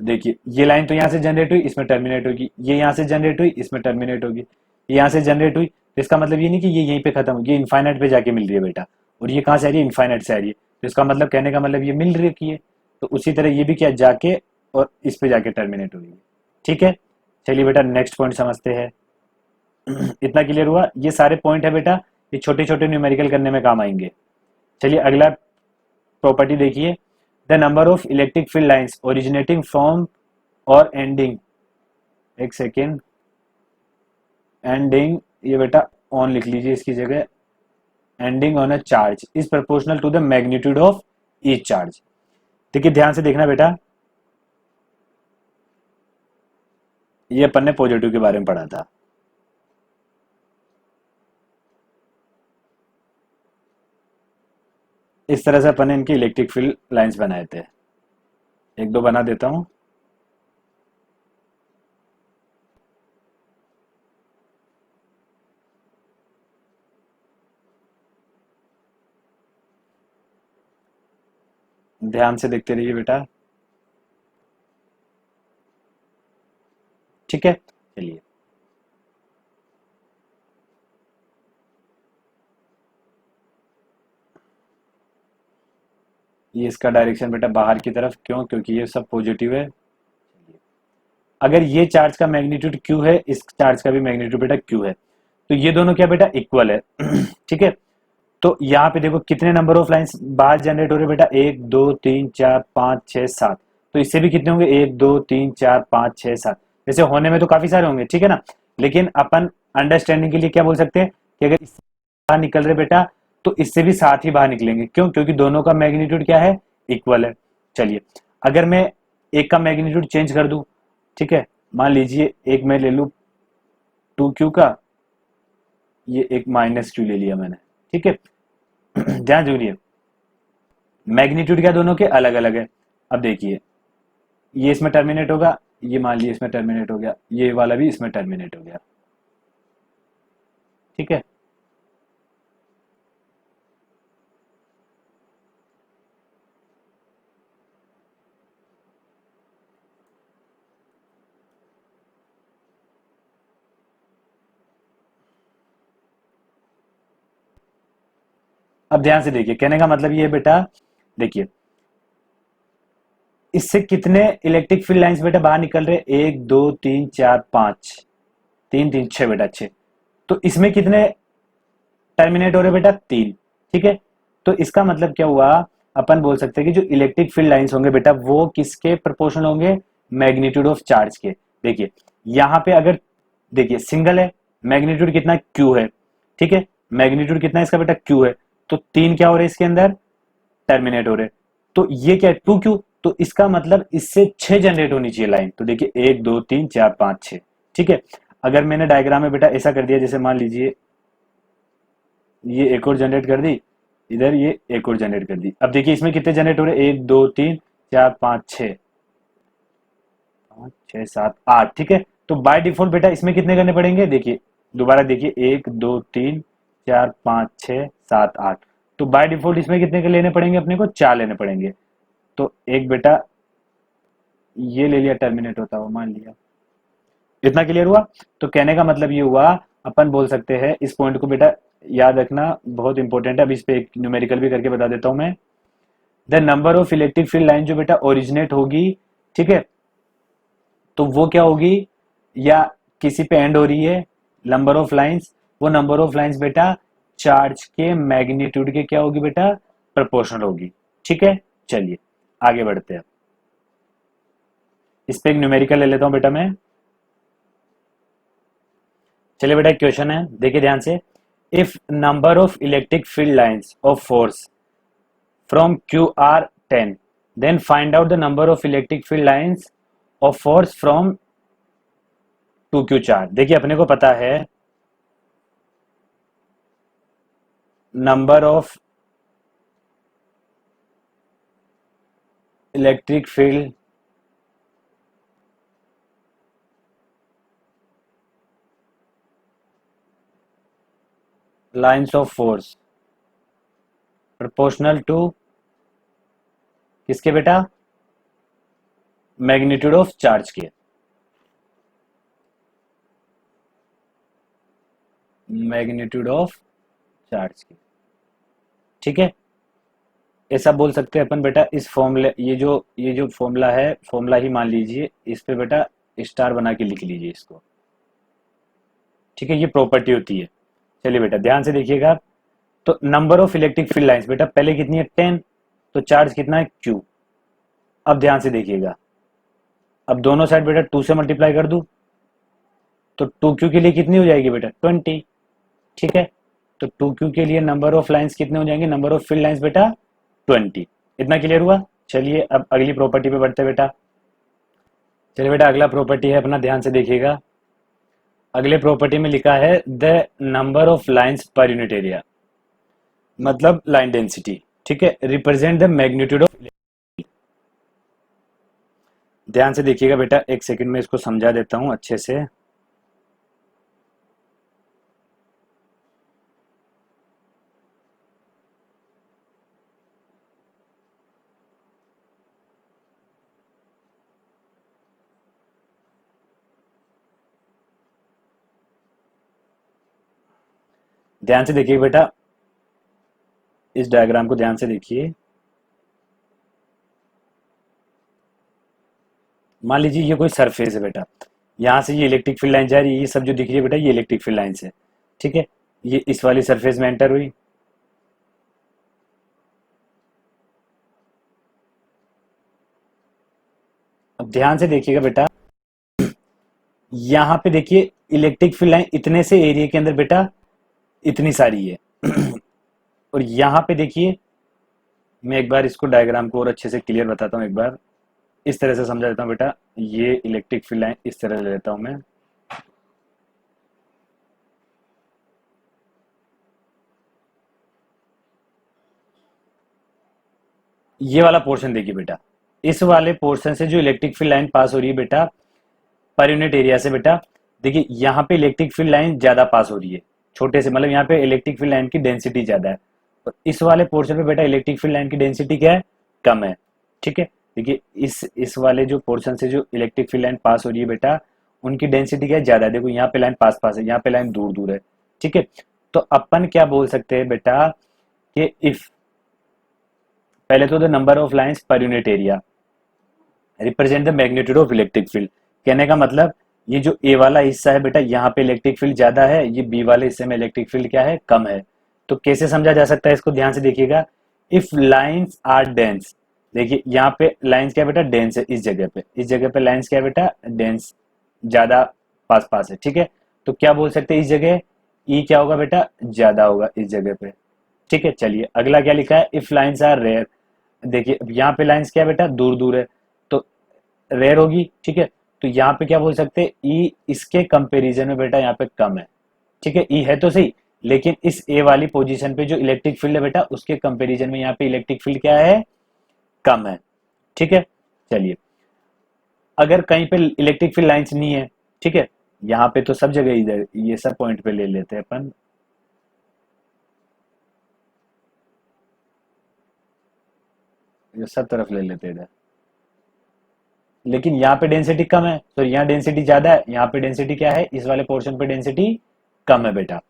देखिए ये लाइन तो यहाँ से जनरेट हुई, इसमें टर्मिनेट होगी, ये यहाँ से जनरेट हुई, इसमें टर्मिनेट होगी, ये यहाँ से जनरेट हुई, तो इसका मतलब ये नहीं कि ये यहीं पे खत्म होगी, ये इनफाइनाइट पे जाके मिल रही है बेटा। और ये कहाँ से आ रही है, इनफाइनाइट से आ रही है, तो इसका मतलब कहने का मतलब ये मिल रही है। तो उसी तरह ये भी क्या जाके और इस पे जाके टर्मिनेट होगी, ठीक है। चलिए बेटा नेक्स्ट पॉइंट समझते हैं। इतना क्लियर हुआ, ये सारे पॉइंट है बेटा, ये छोटे छोटे न्यूमेरिकल करने में काम आएंगे। चलिए अगला प्रॉपर्टी देखिए, the number of electric field lines originating from और एंडिंग, एक सेकेंड, एंडिंग, ये बेटा ऑन लिख लीजिए इसकी जगह, ending on a charge is proportional to the magnitude of each charge. देखिए ध्यान से देखना बेटा, ये अपन ने पॉजिटिव के बारे में पढ़ा था। इस तरह से अपन ने इनकी इलेक्ट्रिक फील्ड लाइंस बनाए थे, एक दो बना देता हूं। ध्यान से देखते रहिए बेटा, ठीक है। चलिए ये इसका डायरेक्शन बेटा बाहर की तरफ, क्यों, क्योंकि ये सब पॉजिटिव है। अगर ये चार्ज का मैग्नीट्यूड Q है, इस चार्ज का भी मैग्नीट्यूड बेटा Q है, तो ये दोनों क्या बेटा इक्वल है। ठीक है। तो यहाँ पे देखो कितने नंबर ऑफ लाइंस बाहर जनरेट हो रहे हैं बेटा, 1 2 3 4 5 6 7। तो इससे भी कितने होंगे, 1 2 3 4 5 6 7। वैसे होने में तो काफी सारे होंगे, ठीक है ना, लेकिन अपन अंडरस्टैंडिंग के लिए क्या बोल सकते हैं कि अगर इससे बाहर निकल रहे बेटा तो इससे भी साथ ही बाहर निकलेंगे, क्यों, क्योंकि दोनों का मैग्नीट्यूड क्या है, इक्वल है। चलिए अगर मैं एक का मैग्नीट्यूड चेंज कर दूं, ठीक है, मान लीजिए एक मैं ले लू 2Q का, ये एक -Q ले लिया मैंने, ठीक है। ध्यान जुड़िए, मैग्नीट्यूड क्या दोनों के अलग अलग है। अब देखिए ये इसमें टर्मिनेट होगा, ये मान लीजिए इसमें टर्मिनेट हो गया, ये वाला भी इसमें टर्मिनेट हो गया, ठीक है। अब ध्यान से देखिए, कहने का मतलब ये है बेटा, देखिए इससे कितने इलेक्ट्रिक फील्ड लाइंस बेटा बाहर निकल रहे, 1 2 3 4 5, 3 3 6 बेटा 6। तो इसमें कितने टर्मिनेट हो रहे बेटा, 3, ठीक है। तो इसका मतलब क्या हुआ, अपन बोल सकते हैं कि जो इलेक्ट्रिक फील्ड लाइंस होंगे बेटा वो किसके प्रोपोर्शनल होंगे, मैग्नीट्यूड ऑफ चार्ज के। देखिए यहां पे अगर देखिए सिंगल है, मैग्नीट्यूड कितना Q है, ठीक है, मैग्नीट्यूड कितना है इसका बेटा Q है, तो 3 क्या हो रहे हैं इसके अंदर, टर्मिनेट हो रहे। तो ये क्या है 2Q, तो इसका मतलब इससे 6 जनरेट होनी चाहिए लाइन। तो देखिए 1 2 3 4 5 6, ठीक है। अगर मैंने डायग्राम में बेटा ऐसा कर दिया, जैसे मान लीजिए ये एक और जनरेट कर दी, इधर ये एक और जनरेट कर दी। अब देखिए इसमें कितने जनरेट हो रहे हैं, 1 2 3 4 5 6, 6 7 8, ठीक है। तो बाय डिफॉल्ट बेटा इसमें कितने करने पड़ेंगे, देखिए दोबारा देखिए 1 2 3 4 5 6 7 8। तो बाय डिफॉल्ट इसमें कितने के लेने पड़ेंगे, अपने को 4 लेने पड़ेंगे। तो एक बेटा ये ले लिया, टर्मिनेट होता हुआ मान लिया। इतना क्लियर हुआ। तो कहने का मतलब ये हुआ, अपन बोल सकते हैं इस पॉइंट को बेटा याद रखना बहुत इंपॉर्टेंट है। अब इस पे एक न्यूमेरिकल भी करके बता देता हूं मैं। The number of electric field line जो बेटा ओरिजिनेट होगी, ठीक है, तो वो क्या होगी, या किसी पे एंड हो रही है नंबर ऑफ लाइंस, वो नंबर ऑफ लाइंस बेटा चार्ज के मैग्नीट्यूड के क्या होगी बेटा, प्रोपोर्शनल होगी। ठीक है, चलिए आगे बढ़ते हैं। इस पे एक न्यूमेरिकल ले लेता हूं बेटा मैं। चलिए बेटा एक क्वेश्चन है, देखिए ध्यान से। If number of electric field lines of force from Q are 10, then find out the number of electric field lines of force from 2Q4। देखिए अपने को पता है number of electric field lines of force proportional to किसके बेटा, magnitude of charge के। Magnitude of charge के, ठीक है। ऐसा बोल सकते हैं अपन बेटा, इस फॉर्मूले ये जो फॉर्मूला है, फॉर्मूला ही मान लीजिए, इस पे बेटा स्टार बना के लिख लीजिए इसको, ठीक है। ये प्रॉपर्टी होती है। चलिए बेटा ध्यान से देखिएगा। तो number of electric field lines बेटा पहले कितनी है 10, तो चार्ज कितना है Q। अब ध्यान से देखिएगा, अब दोनों साइड बेटा 2 से मल्टीप्लाई कर दूं, तो 2Q के लिए कितनी हो जाएगी बेटा 20, ठीक है। तो 2Q के लिए नंबर ऑफ लाइंस कितने हो जाएंगे, नंबर ऑफ फील्ड लाइंस बेटा 20। इतना क्लियर हुआ। चलिए अब अगली प्रॉपर्टी पे बढ़ते बेटा। चलिए बेटा अगला प्रॉपर्टी है अपना, ध्यान से देखिएगा। अगले प्रॉपर्टी में लिखा है the number of lines per unit area, मतलब लाइन डेंसिटी, ठीक है, रिप्रेजेंट द मैग्नीट्यूड ऑफ। ध्यान से देखिएगा बेटा, एक सेकंड में इसको समझा देता हूं अच्छे से। ध्यान से देखिए बेटा, इस डायग्राम को ध्यान से देखिए। मान लीजिए ये कोई सरफेस है बेटा, यहाँ से ये इलेक्ट्रिक फील्ड लाइन जा रही है, ये सब जो दिख रही है बेटा ये इलेक्ट्रिक फील्ड लाइन है, ठीक है। ये इस वाली सरफेस में एंटर हुई। अब ध्यान से देखिएगा बेटा, यहाँ पे देखिए इलेक्ट्रिक फील्ड लाइन इतने से एरिया के अंदर बेटा इतनी सारी है। और यहाँ पे देखिए, मैं एक बार इसको डायग्राम को और अच्छे से क्लियर बताता हूँ, एक बार इस तरह से समझा देता हूँ बेटा। ये इलेक्ट्रिक फील्ड लाइन इस तरह ले लेता हूँ मैं। ये वाला पोर्शन देखिए बेटा, इस वाले पोर्शन से जो इलेक्ट्रिक फील्ड लाइन पास हो रही है बेटा पर यूनिट एरिया से बेटा, देखिए यहाँ पे इलेक्ट्रिक फील्ड लाइन ज्यादा पास हो रही है, छोटे से, मतलब यहाँ पे इलेक्ट्रिक फील्ड लाइन की डेंसिटी ज्यादा है। और इस वाले पोर्शन पे बेटा इलेक्ट्रिक फील्ड लाइन की डेंसिटी क्या है, कम है, ठीक है। देखिए इस वाले जो पोर्शन से जो इलेक्ट्रिक फील्ड लाइन पास हो रही है बेटा, उनकी डेंसिटी क्या है, ज्यादा है। देखो यहाँ पे लाइन पास पास है, यहाँ पे लाइन दूर दूर है, ठीक है। तो अपन क्या बोल सकते हैं बेटा कि इफ, पहले तो the number of lines per unit area represent the magnitude of electric field. कहने का मतलब ये जो ए वाला हिस्सा है बेटा, यहाँ पे इलेक्ट्रिक फील्ड ज्यादा है, ये बी वाले हिस्से में इलेक्ट्रिक फील्ड क्या है, कम है। तो कैसे समझा जा सकता है इसको, ध्यान से देखिएगा। इफ लाइंस आर डेंस, देखिए यहाँ पे लाइंस क्या है बेटा, डेंस है। इस जगह पे लाइंस क्या है बेटा, डेंस, ज्यादा पास पास है, ठीक है। तो क्या बोल सकते हैं इस जगह, ई क्या होगा बेटा, ज्यादा होगा इस जगह पे, ठीक है। चलिए अगला क्या लिखा है, इफ लाइंस आर रेयर, देखिए यहाँ पे लाइंस क्या है बेटा, दूर दूर है, तो रेयर होगी, ठीक है। तो यहाँ पे क्या बोल सकते हैं, ई इसके कंपैरिजन में बेटा यहाँ पे कम है। ठीक है, ई है तो सही, लेकिन इस ए वाली पोजीशन पे जो इलेक्ट्रिक फील्ड है बेटा उसके कंपैरिजन में यहाँ पे इलेक्ट्रिक फील्ड क्या है, कम है। ठीक है, चलिए अगर कहीं पे इलेक्ट्रिक फील्ड लाइंस नहीं है, ठीक है, यहाँ पे तो सब जगह इधर ये सब पॉइंट पे ले लेते हैं अपन, ये सब तरफ ले लेते हैं इधर, लेकिन यहाँ पे डेंसिटी कम है तो यहाँ डेंसिटी ज्यादा है, यहाँ पे डेंसिटी क्या है, इस वाले पोर्शन पे डेंसिटी कम है बेटा।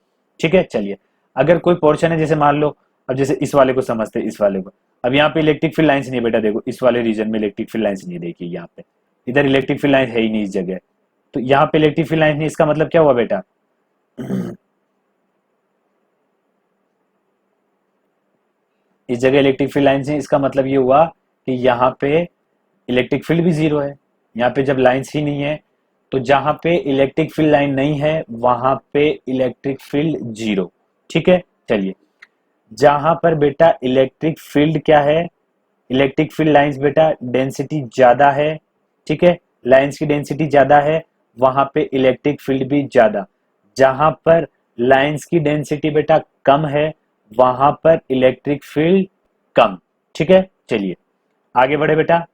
ठीक है, चलिए अगर कोई पोर्शन है जैसे मान लो, अब जैसे इस वाले को समझते हैं, इस वाले को, अब यहाँ पे इलेक्ट्रिक फील्ड लाइंस नहीं है बेटा, देखो इस वाले रीजन में इलेक्ट्रिक फील्ड लाइंस नहीं है, देखिए यहाँ पे इधर इलेक्ट्रिक फील्ड लाइंस है ही नहीं इस जगह, तो यहाँ पे इलेक्ट्रिक फील्ड लाइंस नहीं, इसका मतलब क्या हुआ बेटा, इस जगह इलेक्ट्रिक फील्ड लाइंस नहीं, इसका मतलब ये हुआ कि यहाँ पे इलेक्ट्रिक फील्ड भी जीरो है। यहाँ पे जब लाइंस ही नहीं है तो जहां पे इलेक्ट्रिक फील्ड लाइन नहीं है वहां पे इलेक्ट्रिक फील्ड जीरो। ठीक है, चलिए जहां पर बेटा इलेक्ट्रिक फील्ड क्या है, इलेक्ट्रिक फील्ड लाइंस बेटा डेंसिटी ज्यादा है, ठीक है, लाइंस की डेंसिटी ज्यादा है, वहां पे इलेक्ट्रिक फील्ड भी ज्यादा। जहां पर लाइंस की डेंसिटी बेटा कम है वहां पर इलेक्ट्रिक फील्ड कम। ठीक है, चलिए आगे बढ़े बेटा,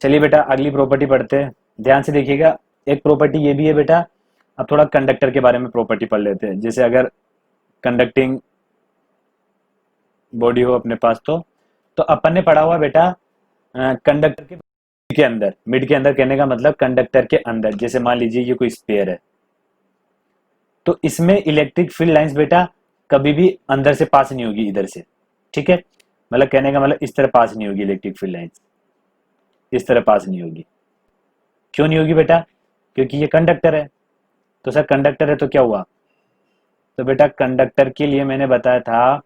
चलिए बेटा अगली प्रॉपर्टी पढ़ते हैं, ध्यान से देखिएगा। एक प्रॉपर्टी ये भी है बेटा, अब थोड़ा कंडक्टर के बारे में प्रॉपर्टी पढ़ लेते हैं, जैसे अगर कंडक्टिंग बॉडी हो अपने पास तो अपन ने पढ़ा हुआ बेटा कंडक्टर के अंदर, मिड के अंदर कहने का मतलब कंडक्टर के अंदर, जैसे मान लीजिए ये कोई स्पेयर है, तो इसमें इलेक्ट्रिक फील्ड लाइंस बेटा कभी भी अंदर से पास नहीं होगी इधर से। ठीक है, मतलब कहने का मतलब इस तरह पास नहीं होगी इलेक्ट्रिक फील्ड लाइंस, इस तरह पास नहीं होगी। क्यों नहीं होगी बेटा, क्योंकि ये कंडक्टर है। तो सर कंडक्टर है तो क्या हुआ, तो बेटा कंडक्टर के लिए मैंने बताया था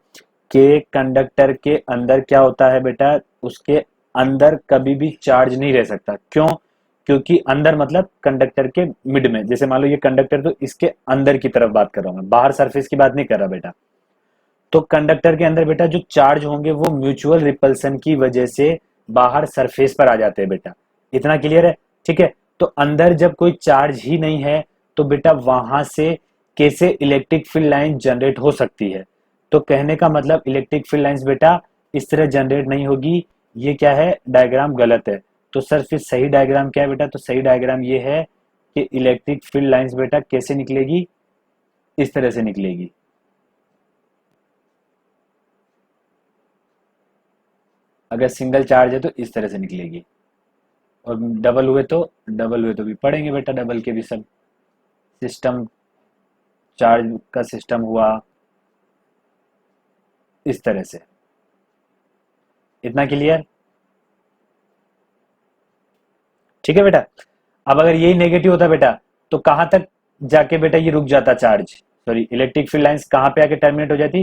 कि कंडक्टर के अंदर क्या होता है बेटा, उसके अंदर कभी भी चार्ज नहीं रह सकता। क्यों, क्योंकि अंदर मतलब कंडक्टर के मिड में, जैसे मान लो ये कंडक्टर, तो इसके अंदर की तरफ बात कर रहा हूं मैं, बाहर सरफेस की बात नहीं कर रहा बेटा। तो कंडक्टर के अंदर बेटा जो चार्ज होंगे वो म्यूचुअल रिपल्सन की वजह से बाहर सरफेस पर आ जाते हैं बेटा, इतना क्लियर है। ठीक है, तो अंदर जब कोई चार्ज ही नहीं है तो बेटा वहां से कैसे इलेक्ट्रिक फील्ड लाइन जनरेट हो सकती है, तो कहने का मतलब इलेक्ट्रिक फील्ड लाइंस बेटा इस तरह जनरेट नहीं होगी। ये क्या है, डायग्राम गलत है। तो सर फिर सही डायग्राम क्या है बेटा, तो सही डायग्राम ये है कि इलेक्ट्रिक फील्ड लाइंस बेटा कैसे निकलेगी, इस तरह से निकलेगी। अगर सिंगल चार्ज है तो इस तरह से निकलेगी, और डबल हुए तो भी पढ़ेंगे बेटा, डबल के भी सब सिस्टम, चार्ज का सिस्टम हुआ इस तरह से, इतना क्लियर। ठीक है बेटा, अब अगर यही नेगेटिव होता बेटा तो कहां तक जाके बेटा ये रुक जाता charge, sorry electric field lines कहां पे आके टर्मिनेट हो जाती,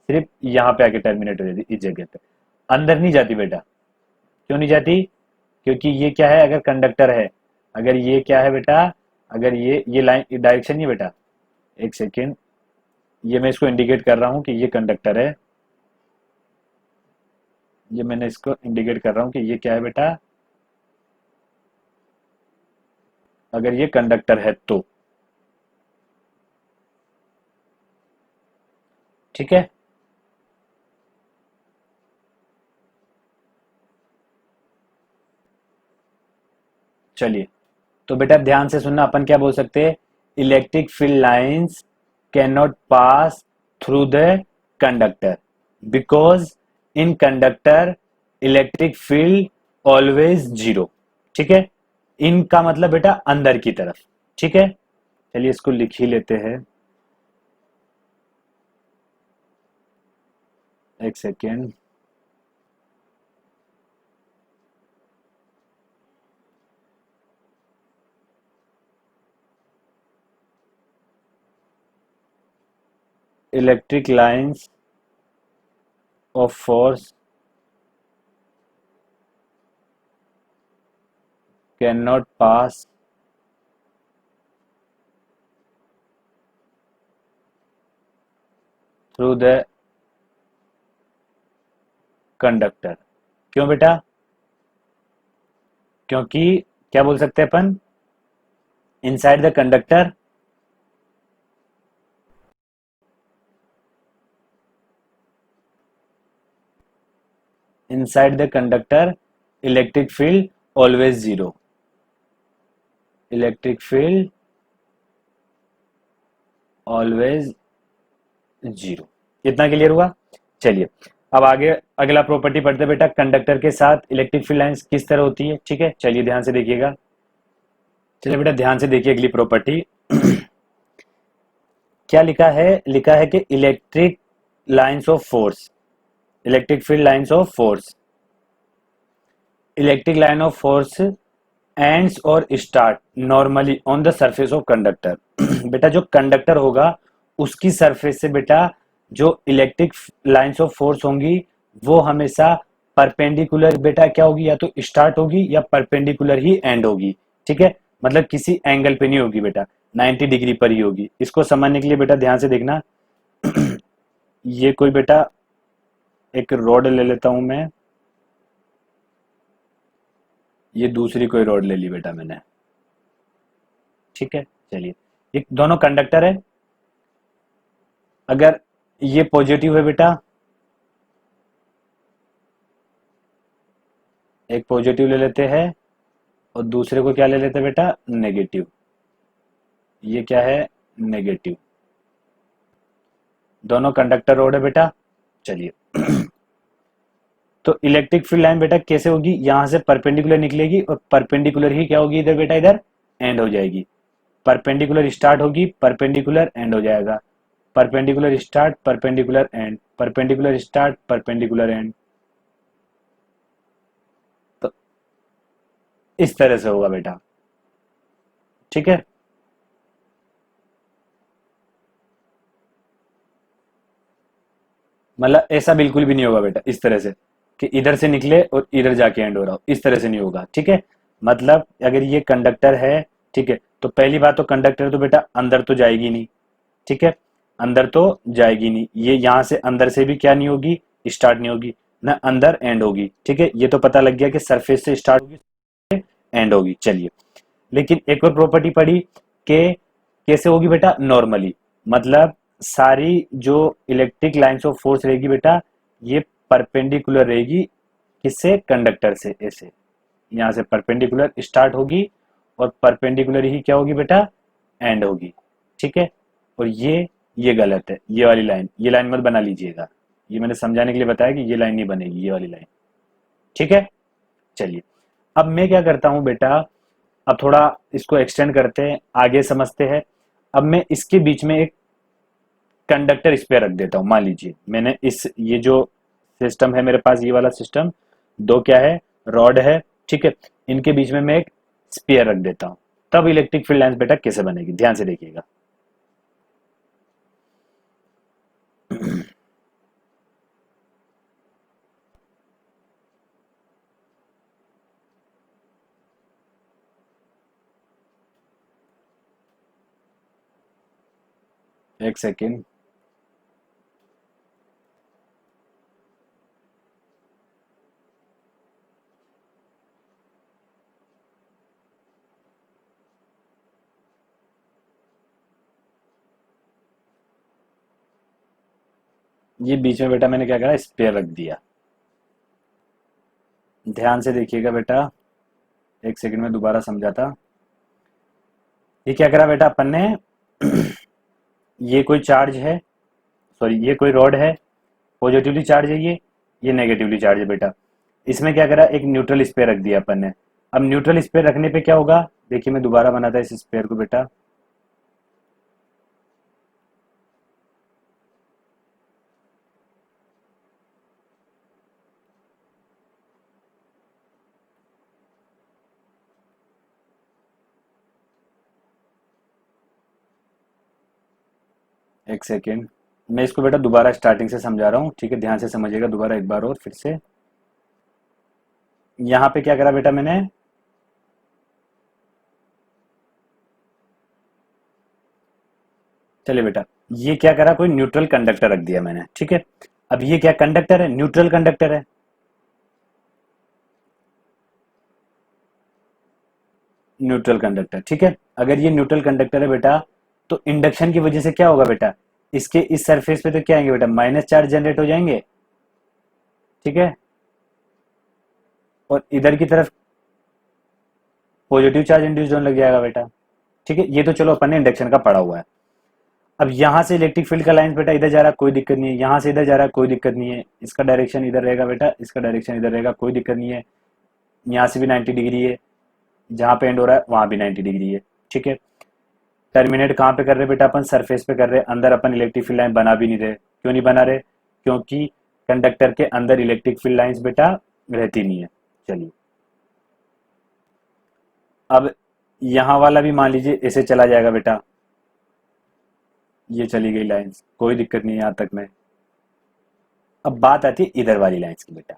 सिर्फ यहां पे आके टर्मिनेट हो जाती, इस जगह पे, अंदर नहीं जाती बेटा। क्यों नहीं जाती, क्योंकि ये क्या है, अगर कंडक्टर है, अगर ये क्या है बेटा, अगर ये लाइन डायरेक्शन नहीं बेटा, एक सेकेंड, ये मैं इसको इंडिकेट कर रहा हूं कि ये कंडक्टर है, ये मैंने इसको इंडिकेट कर रहा हूं कि ये क्या है बेटा, अगर ये कंडक्टर है तो, ठीक है। चलिए तो बेटा ध्यान से सुनना, अपन क्या बोल सकते हैं, electric field lines can not pass through the conductor because in conductor electric field always zero. ठीक है, इनका मतलब बेटा अंदर की तरफ। ठीक है, चलिए इसको लिख ही लेते हैं, एक second, electric lines of force can not pass through the conductor. क्यों बेटा, क्योंकि क्या बोल सकते हैं अपन, inside the conductor inside the conductor electric field always zero, electric field always zero. इतना क्लियर हुआ। चलिए अब आगे अगला प्रॉपर्टी पढ़ते हैं बेटा, कंडक्टर के साथ इलेक्ट्रिक फील्ड लाइंस किस तरह होती है। ठीक है, चलिए ध्यान से देखिएगा। चलिए बेटा ध्यान से देखिए अगली प्रॉपर्टी क्या लिखा है, लिखा है कि electric lines of force, electric field lines of force, electric line of force ends और start normally on the surface of conductor. बेटा जो कंडक्टर होगा उसकी सरफेस से बेटा जो इलेक्ट्रिक लाइंस ऑफ फोर्स होंगी वो हमेशा परपेंडिकुलर बेटा क्या होगी, या तो स्टार्ट होगी या परपेंडिकुलर ही एंड होगी। ठीक है, मतलब किसी एंगल पे नहीं होगी बेटा, 90 डिग्री पर ही होगी। इसको समझने के लिए बेटा ध्यान से देखना ये कोई बेटा एक रॉड ले लेता हूं मैं, ये दूसरी कोई रॉड ले ली बेटा मैंने। ठीक है, चलिए ये दोनों कंडक्टर है। अगर ये पॉजिटिव है बेटा, एक पॉजिटिव ले लेते हैं और दूसरे को क्या ले लेते हैं बेटा, नेगेटिव। ये क्या है, नेगेटिव। दोनों कंडक्टर रोड है बेटा। चलिए तो इलेक्ट्रिक फील्ड लाइन बेटा कैसे होगी, यहां से परपेंडिकुलर निकलेगी और परपेंडिकुलर ही क्या होगी इधर बेटा, इधर एंड हो जाएगी। परपेंडिकुलर स्टार्ट होगी, परपेंडिकुलर एंड हो जाएगा, perpendicular start, perpendicular and, perpendicular start, perpendicular and. तो इस तरह से होगा बेटा। ठीक है, मतलब ऐसा बिल्कुल भी नहीं होगा बेटा इस तरह से कि इधर से निकले और इधर जाके एंड हो रहा हो, इस तरह से नहीं होगा। ठीक है, मतलब अगर ये कंडक्टर है, ठीक है, तो पहली बात तो कंडक्टर तो बेटा अंदर तो जाएगी नहीं। ठीक है, अंदर तो जाएगी नहीं, ये यहां से अंदर से भी क्या नहीं होगी, स्टार्ट नहीं होगी, ना अंदर एंड होगी। ठीक है, ये तो पता लग गया कि सरफेस से स्टार्ट होगी एंड होगी। चलिए लेकिन एक और प्रॉपर्टी पड़ी कि कैसे होगी बेटा, नॉर्मली, मतलब सारी जो इलेक्ट्रिक लाइंस ऑफ फोर्स रहेगी बेटा ये परपेंडिकुलर रहेगी, किससे, कंडक्टर से। ऐसे यहां से परपेंडिकुलर स्टार्ट होगी और परपेंडिकुलर ही क्या होगी बेटा, एंड होगी। ठीक है, और ये गलत है, ये वाली लाइन, ये लाइन मत बना लीजिएगा, ये मैंने समझाने के लिए बताया कि ये लाइन नहीं बनेगी, ये वाली लाइन। ठीक है, चलिए अब मैं क्या करता हूं बेटा, अब थोड़ा इसको एक्सटेंड करते हैं, आगे समझते हैं। अब मैं इसके बीच में एक कंडक्टर इस पे रख देता हूं। मान लीजिए मैंने इस ये जो सिस्टम है मेरे पास, ये वाला सिस्टम, दो क्या है, रॉड है। ठीक है, इनके बीच में मैं एक स्पेयर रख देता हूं, तब इलेक्ट्रिक फील्ड लाइंस बेटा कैसे बनेगी, ध्यान से देखिएगा। एक सेकेंड, ये बीच में बेटा मैंने क्या करा, स्पेयर रख दिया। ध्यान से देखिएगा बेटा, एक सेकंड में दोबारा समझाता। ये क्या करा बेटा अपन ने, ये कोई चार्ज है, सॉरी ये कोई रॉड है, पॉजिटिवली चार्ज है ये नेगेटिवली चार्ज है बेटा। इसमें क्या करा, एक न्यूट्रल स्पेयर रख दिया अपन ने। अब न्यूट्रल स्पेयर रखने पे क्या होगा, देखिए मैं दोबारा बनाता इस स्पेयर को बेटा। एक सेकेंड, मैं इसको बेटा दोबारा स्टार्टिंग से समझा रहा हूँ। ठीक है, ध्यान से समझिएगा दोबारा एक बार और फिर से। यहाँ पे क्या करा बेटा मैंने, चलिए बेटा ये क्या करा, कोई न्यूट्रल कंडक्टर रख दिया मैंने। ठीक है, अब ये क्या कंडक्टर है, न्यूट्रल कंडक्टर है। न्यूट्रल कंडक्टर, ठीक है। अगर ये न्यूट्रल कंडक्टर है बेटा, तो इंडक्शन की वजह से क्या होगा बेटा, इसके इस सरफेस पे तो क्या आएंगे बेटा, माइनस चार्ज जनरेट हो जाएंगे, ठीक है, और इधर की तरफ पॉजिटिव चार्ज इंड्यूस होने लग जाएगा बेटा, ठीक है। ये तो चलो अपन ने इंडक्शन का पढ़ा हुआ है। अब यहां से इलेक्ट्रिक फील्ड का लाइन बेटा इधर जा रहा है, कोई दिक्कत नहीं है, यहां से इधर जा रहा है, कोई दिक्कत नहीं है, इसका डायरेक्शन इधर रहेगा बेटा, इसका डायरेक्शन इधर रहेगा, कोई दिक्कत नहीं है, यहाँ से भी 90 डिग्री है, जहां पे एंड हो रहा है वहां भी 90 डिग्री है, ठीक है। टर्मिनेट कहाँ पे कर रहे बेटा, अपन सरफेस पे कर रहे, अंदर अपन इलेक्ट्रिक फील्ड लाइन बना भी नहीं रहे। क्यों नहीं बना रहे, क्योंकि कंडक्टर के अंदर इलेक्ट्रिक फील्ड लाइंस बेटा रहती नहीं है। चलिए, अब यहां वाला भी मान लीजिए ऐसे चला जाएगा बेटा, ये चली गई लाइंस, कोई दिक्कत नहीं है यहां तक में। अब बात आती है इधर वाली लाइंस की बेटा।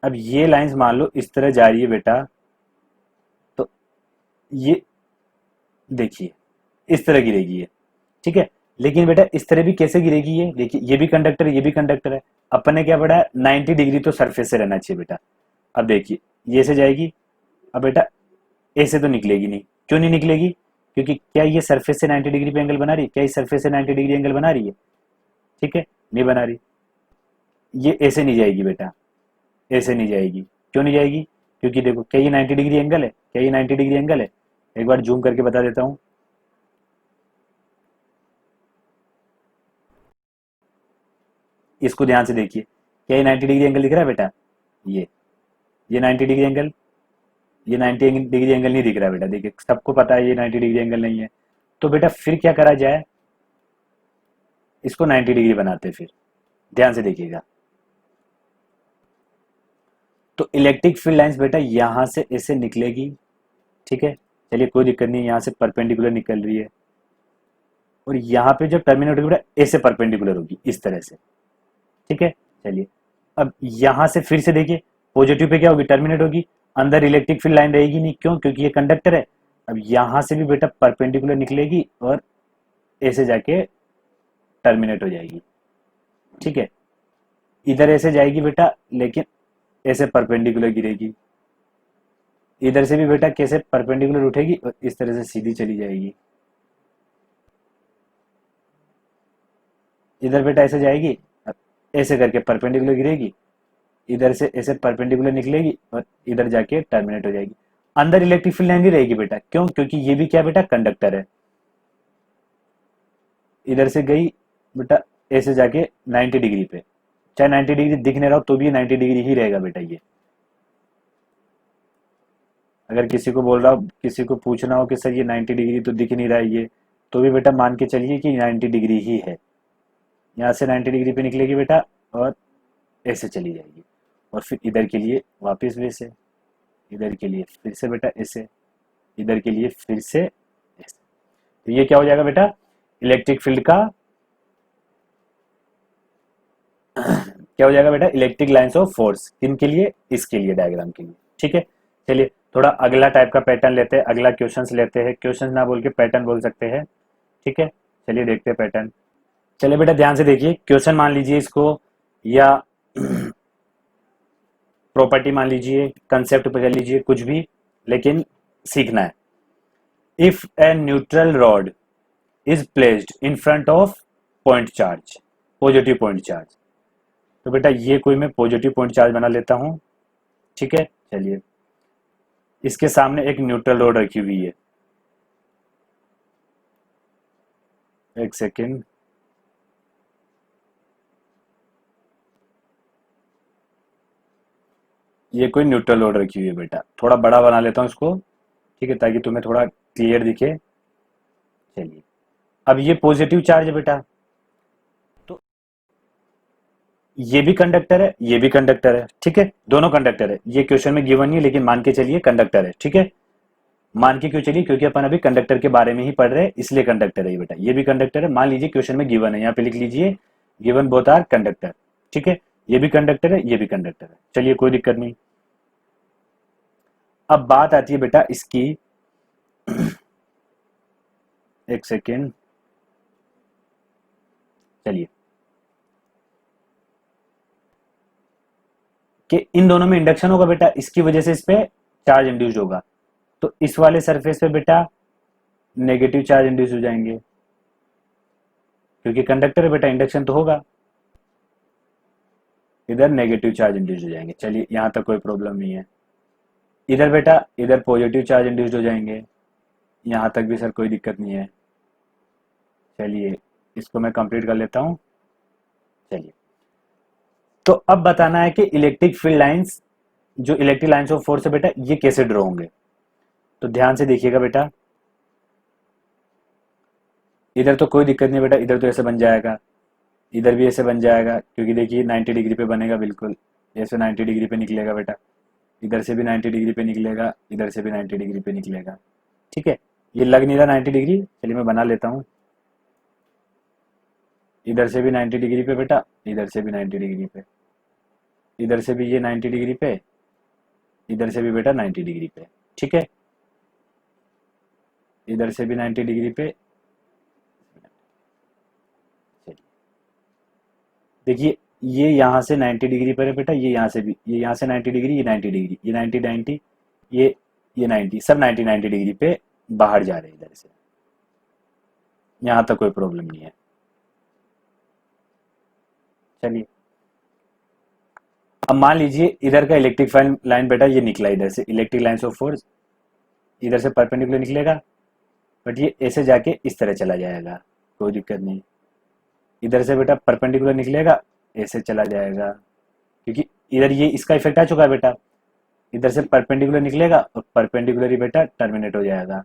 अब ये लाइंस मान लो इस तरह जा रही है बेटा, तो ये देखिए इस तरह गिरेगी ये, ठीक है। लेकिन बेटा इस तरह भी कैसे गिरेगी, ये देखिए, ये भी कंडक्टर है, ये भी कंडक्टर है। अपन ने क्या पढ़ा है, 90 डिग्री तो सरफेस से रहना चाहिए बेटा। अब देखिए ये से जाएगी, अब बेटा ऐसे तो निकलेगी नहीं। क्यों नहीं निकलेगी, क्योंकि क्या ये सरफेस से 90 डिग्री पे एंगल बना रही है, क्या इस सरफेस से 90 डिग्री एंगल बना रही है, ठीक है, नहीं बना रही। ये ऐसे नहीं जाएगी बेटा, ऐसे नहीं जाएगी। क्यों नहीं जाएगी, क्योंकि देखो क्या ये 90 डिग्री एंगल है, क्या ये 90 डिग्री एंगल है, एक बार जूम करके बता देता हूं। इसको ध्यान से देखिए, क्या ये 90 डिग्री एंगल दिख रहा है बेटा, ये 90 डिग्री एंगल, ये 90 डिग्री एंगल नहीं दिख रहा है बेटा, देखिए सबको पता है ये 90 डिग्री एंगल नहीं है। तो बेटा फिर क्या करा जाए, इसको 90 डिग्री बनाते, फिर ध्यान से देखिएगा। तो इलेक्ट्रिक फील्ड लाइंस बेटा यहां से ऐसे निकलेगी, ठीक है, चलिए कोई दिक्कत नहीं, यहां से परपेंडिकुलर निकल रही है, और यहाँ पे जो टर्मिनेट होगी बेटा ऐसे परपेंडिकुलर होगी इस तरह से, ठीक है। चलिए, अब यहां से फिर से देखिए, पॉजिटिव पे क्या होगी, टर्मिनेट होगी, अंदर इलेक्ट्रिक फील्ड लाइन रहेगी नहीं, क्यों, क्योंकि ये कंडक्टर है। अब यहां से भी बेटा परपेंडिकुलर निकलेगी और ऐसे जाके टर्मिनेट हो जाएगी, ठीक है। इधर ऐसे जाएगी बेटा, लेकिन ऐसे परपेंडिकुलर गिरेगी, इधर से भी बेटा कैसे परपेंडिकुलर उठेगी और इस तरह से सीधी चली जाएगी। इधर बेटा ऐसे जाएगी, ऐसे करके परपेंडिकुलर गिरेगी, इधर से ऐसे परपेंडिकुलर निकलेगी और इधर जाके टर्मिनेट हो जाएगी। अंदर इलेक्ट्रिक फील्ड लाइन नहीं रहेगी बेटा, क्यों, क्योंकि ये भी क्या बेटा कंडक्टर है। इधर से गई बेटा ऐसे जाके 90 डिग्री पे, चाहे 90 डिग्री दिख नहीं रहा हो तो भी 90 डिग्री ही रहेगा बेटा ये। अगर किसी को बोल रहा हो, किसी को पूछना हो कि सर ये 90 डिग्री तो दिख नहीं रहा है ये, तो भी बेटा मान के चलिए कि 90 डिग्री ही है। यहाँ से 90 डिग्री पे निकलेगी बेटा और ऐसे चली जाएगी, और फिर इधर के लिए वापस वैसे, इधर के लिए फिर से बेटा ऐसे, इधर के लिए फिर से ऐसे। तो ये क्या हो जाएगा बेटा, इलेक्ट्रिक फील्ड का क्या हो जाएगा बेटा, इलेक्ट्रिक लाइंस ऑफ फोर्स, किन के लिए, इसके लिए डायग्राम के लिए, ठीक है। चलिए थोड़ा अगला टाइप का पैटर्न लेते हैं, अगला क्वेश्चंस लेते हैं, क्वेश्चंस ना बोल के पैटर्न बोल सकते हैं, ठीक है। चलिए देखते हैं पैटर्न। चलिए बेटा ध्यान से देखिए, क्वेश्चन मान लीजिए इसको, या प्रॉपर्टी मान लीजिए, कंसेप्ट पे कर लीजिए, कुछ भी, लेकिन सीखना है। If a neutral rod is placed in front of point charge, positive point charge, तो बेटा ये कोई मैं पॉजिटिव पॉइंट चार्ज बना लेता हूं, ठीक है। चलिए, इसके सामने एक न्यूट्रल रॉड रखी हुई है, एक सेकेंड, ये कोई न्यूट्रल रॉड रखी हुई है बेटा, थोड़ा बड़ा बना लेता हूं इसको, ठीक है, ताकि तुम्हें थोड़ा क्लियर दिखे। चलिए, अब ये पॉजिटिव चार्ज है बेटा, तो ये भी कंडक्टर है, ये भी कंडक्टर है, ठीक है, दोनों कंडक्टर है। ये क्वेश्चन में गिवन नहीं है, लेकिन मान के चलिए कंडक्टर है, ठीक है। मान के क्यों चलिए, क्योंकि अपन अभी कंडक्टर के बारे में ही पढ़ रहे हैं, इसलिए कंडक्टर है ये बेटा, ये भी कंडक्टर है। मान लीजिए क्वेश्चन में गिवन है, यहाँ पे लिख लीजिए गिवन बोथ आर कंडक्टर, ठीक है, ये भी कंडक्टर है, ये भी कंडक्टर है। चलिए कोई दिक्कत नहीं। अब बात आती है बेटा इसकी, एक सेकेंड, चलिए, कि इन दोनों में इंडक्शन होगा बेटा, इसकी वजह से इस पे चार्ज इंड्यूस्ड होगा। तो इस वाले सरफेस पे बेटा नेगेटिव चार्ज इंड्यूस हो जाएंगे, क्योंकि कंडक्टर है बेटा, इंडक्शन तो होगा। इधर नेगेटिव चार्ज इंड्यूस हो जाएंगे। चलिए यहां तक कोई प्रॉब्लम नहीं है। इधर बेटा, इधर पॉजिटिव चार्ज इंड्यूस हो जाएंगे, यहां तक भी सर कोई दिक्कत नहीं है। चलिए इसको मैं कंप्लीट कर लेता हूं। चलिए, तो अब बताना है कि इलेक्ट्रिक फील्ड लाइंस, जो इलेक्ट्रिक लाइंस ऑफ फोर्स है बेटा, ये कैसे ड्रॉ होंगे। तो ध्यान से देखिएगा बेटा, इधर तो कोई दिक्कत नहीं बेटा, इधर तो ऐसे बन जाएगा, इधर भी ऐसे बन जाएगा, क्योंकि देखिए 90 डिग्री पे बनेगा बिल्कुल, ऐसे 90 डिग्री पे निकलेगा बेटा, इधर से भी 90 डिग्री पे निकलेगा, इधर से भी 90 डिग्री पे निकलेगा। ठीक है, ये लग नहीं रहा 90 डिग्री, चलिए मैं बना लेता हूँ। इधर से भी 90 डिग्री पे बेटा, इधर से भी 90 डिग्री पे, इधर से भी ये 90 डिग्री पे, इधर से भी बेटा 90 डिग्री पे। ठीक है, इधर से भी 90 डिग्री पे। चलिए देखिए, ये यहाँ से 90 डिग्री पर है बेटा, ये यहाँ से भी, ये यहाँ से 90 डिग्री, ये 90 डिग्री, ये 90 90, ये ये 90, सब 90 90 डिग्री पे बाहर जा रहे हैं इधर से। यहाँ तक कोई प्रॉब्लम नहीं है। चलिए, अब मान लीजिए इधर का इलेक्ट्रिक लाइन बेटा ये निकला, इधर से इलेक्ट्रिक लाइंस ऑफ फोर्स इधर से परपेंडिकुलर निकलेगा, बट ये ऐसे जाके इस तरह चला जाएगा, कोई दिक्कत नहीं। इधर से बेटा परपेंडिकुलर निकलेगा, ऐसे चला जाएगा, क्योंकि इधर ये इसका इफेक्ट आ चुका है बेटा। इधर से परपेंडिकुलर निकलेगा और परपेंडिकुलर ही बेटा टर्मिनेट हो जाएगा।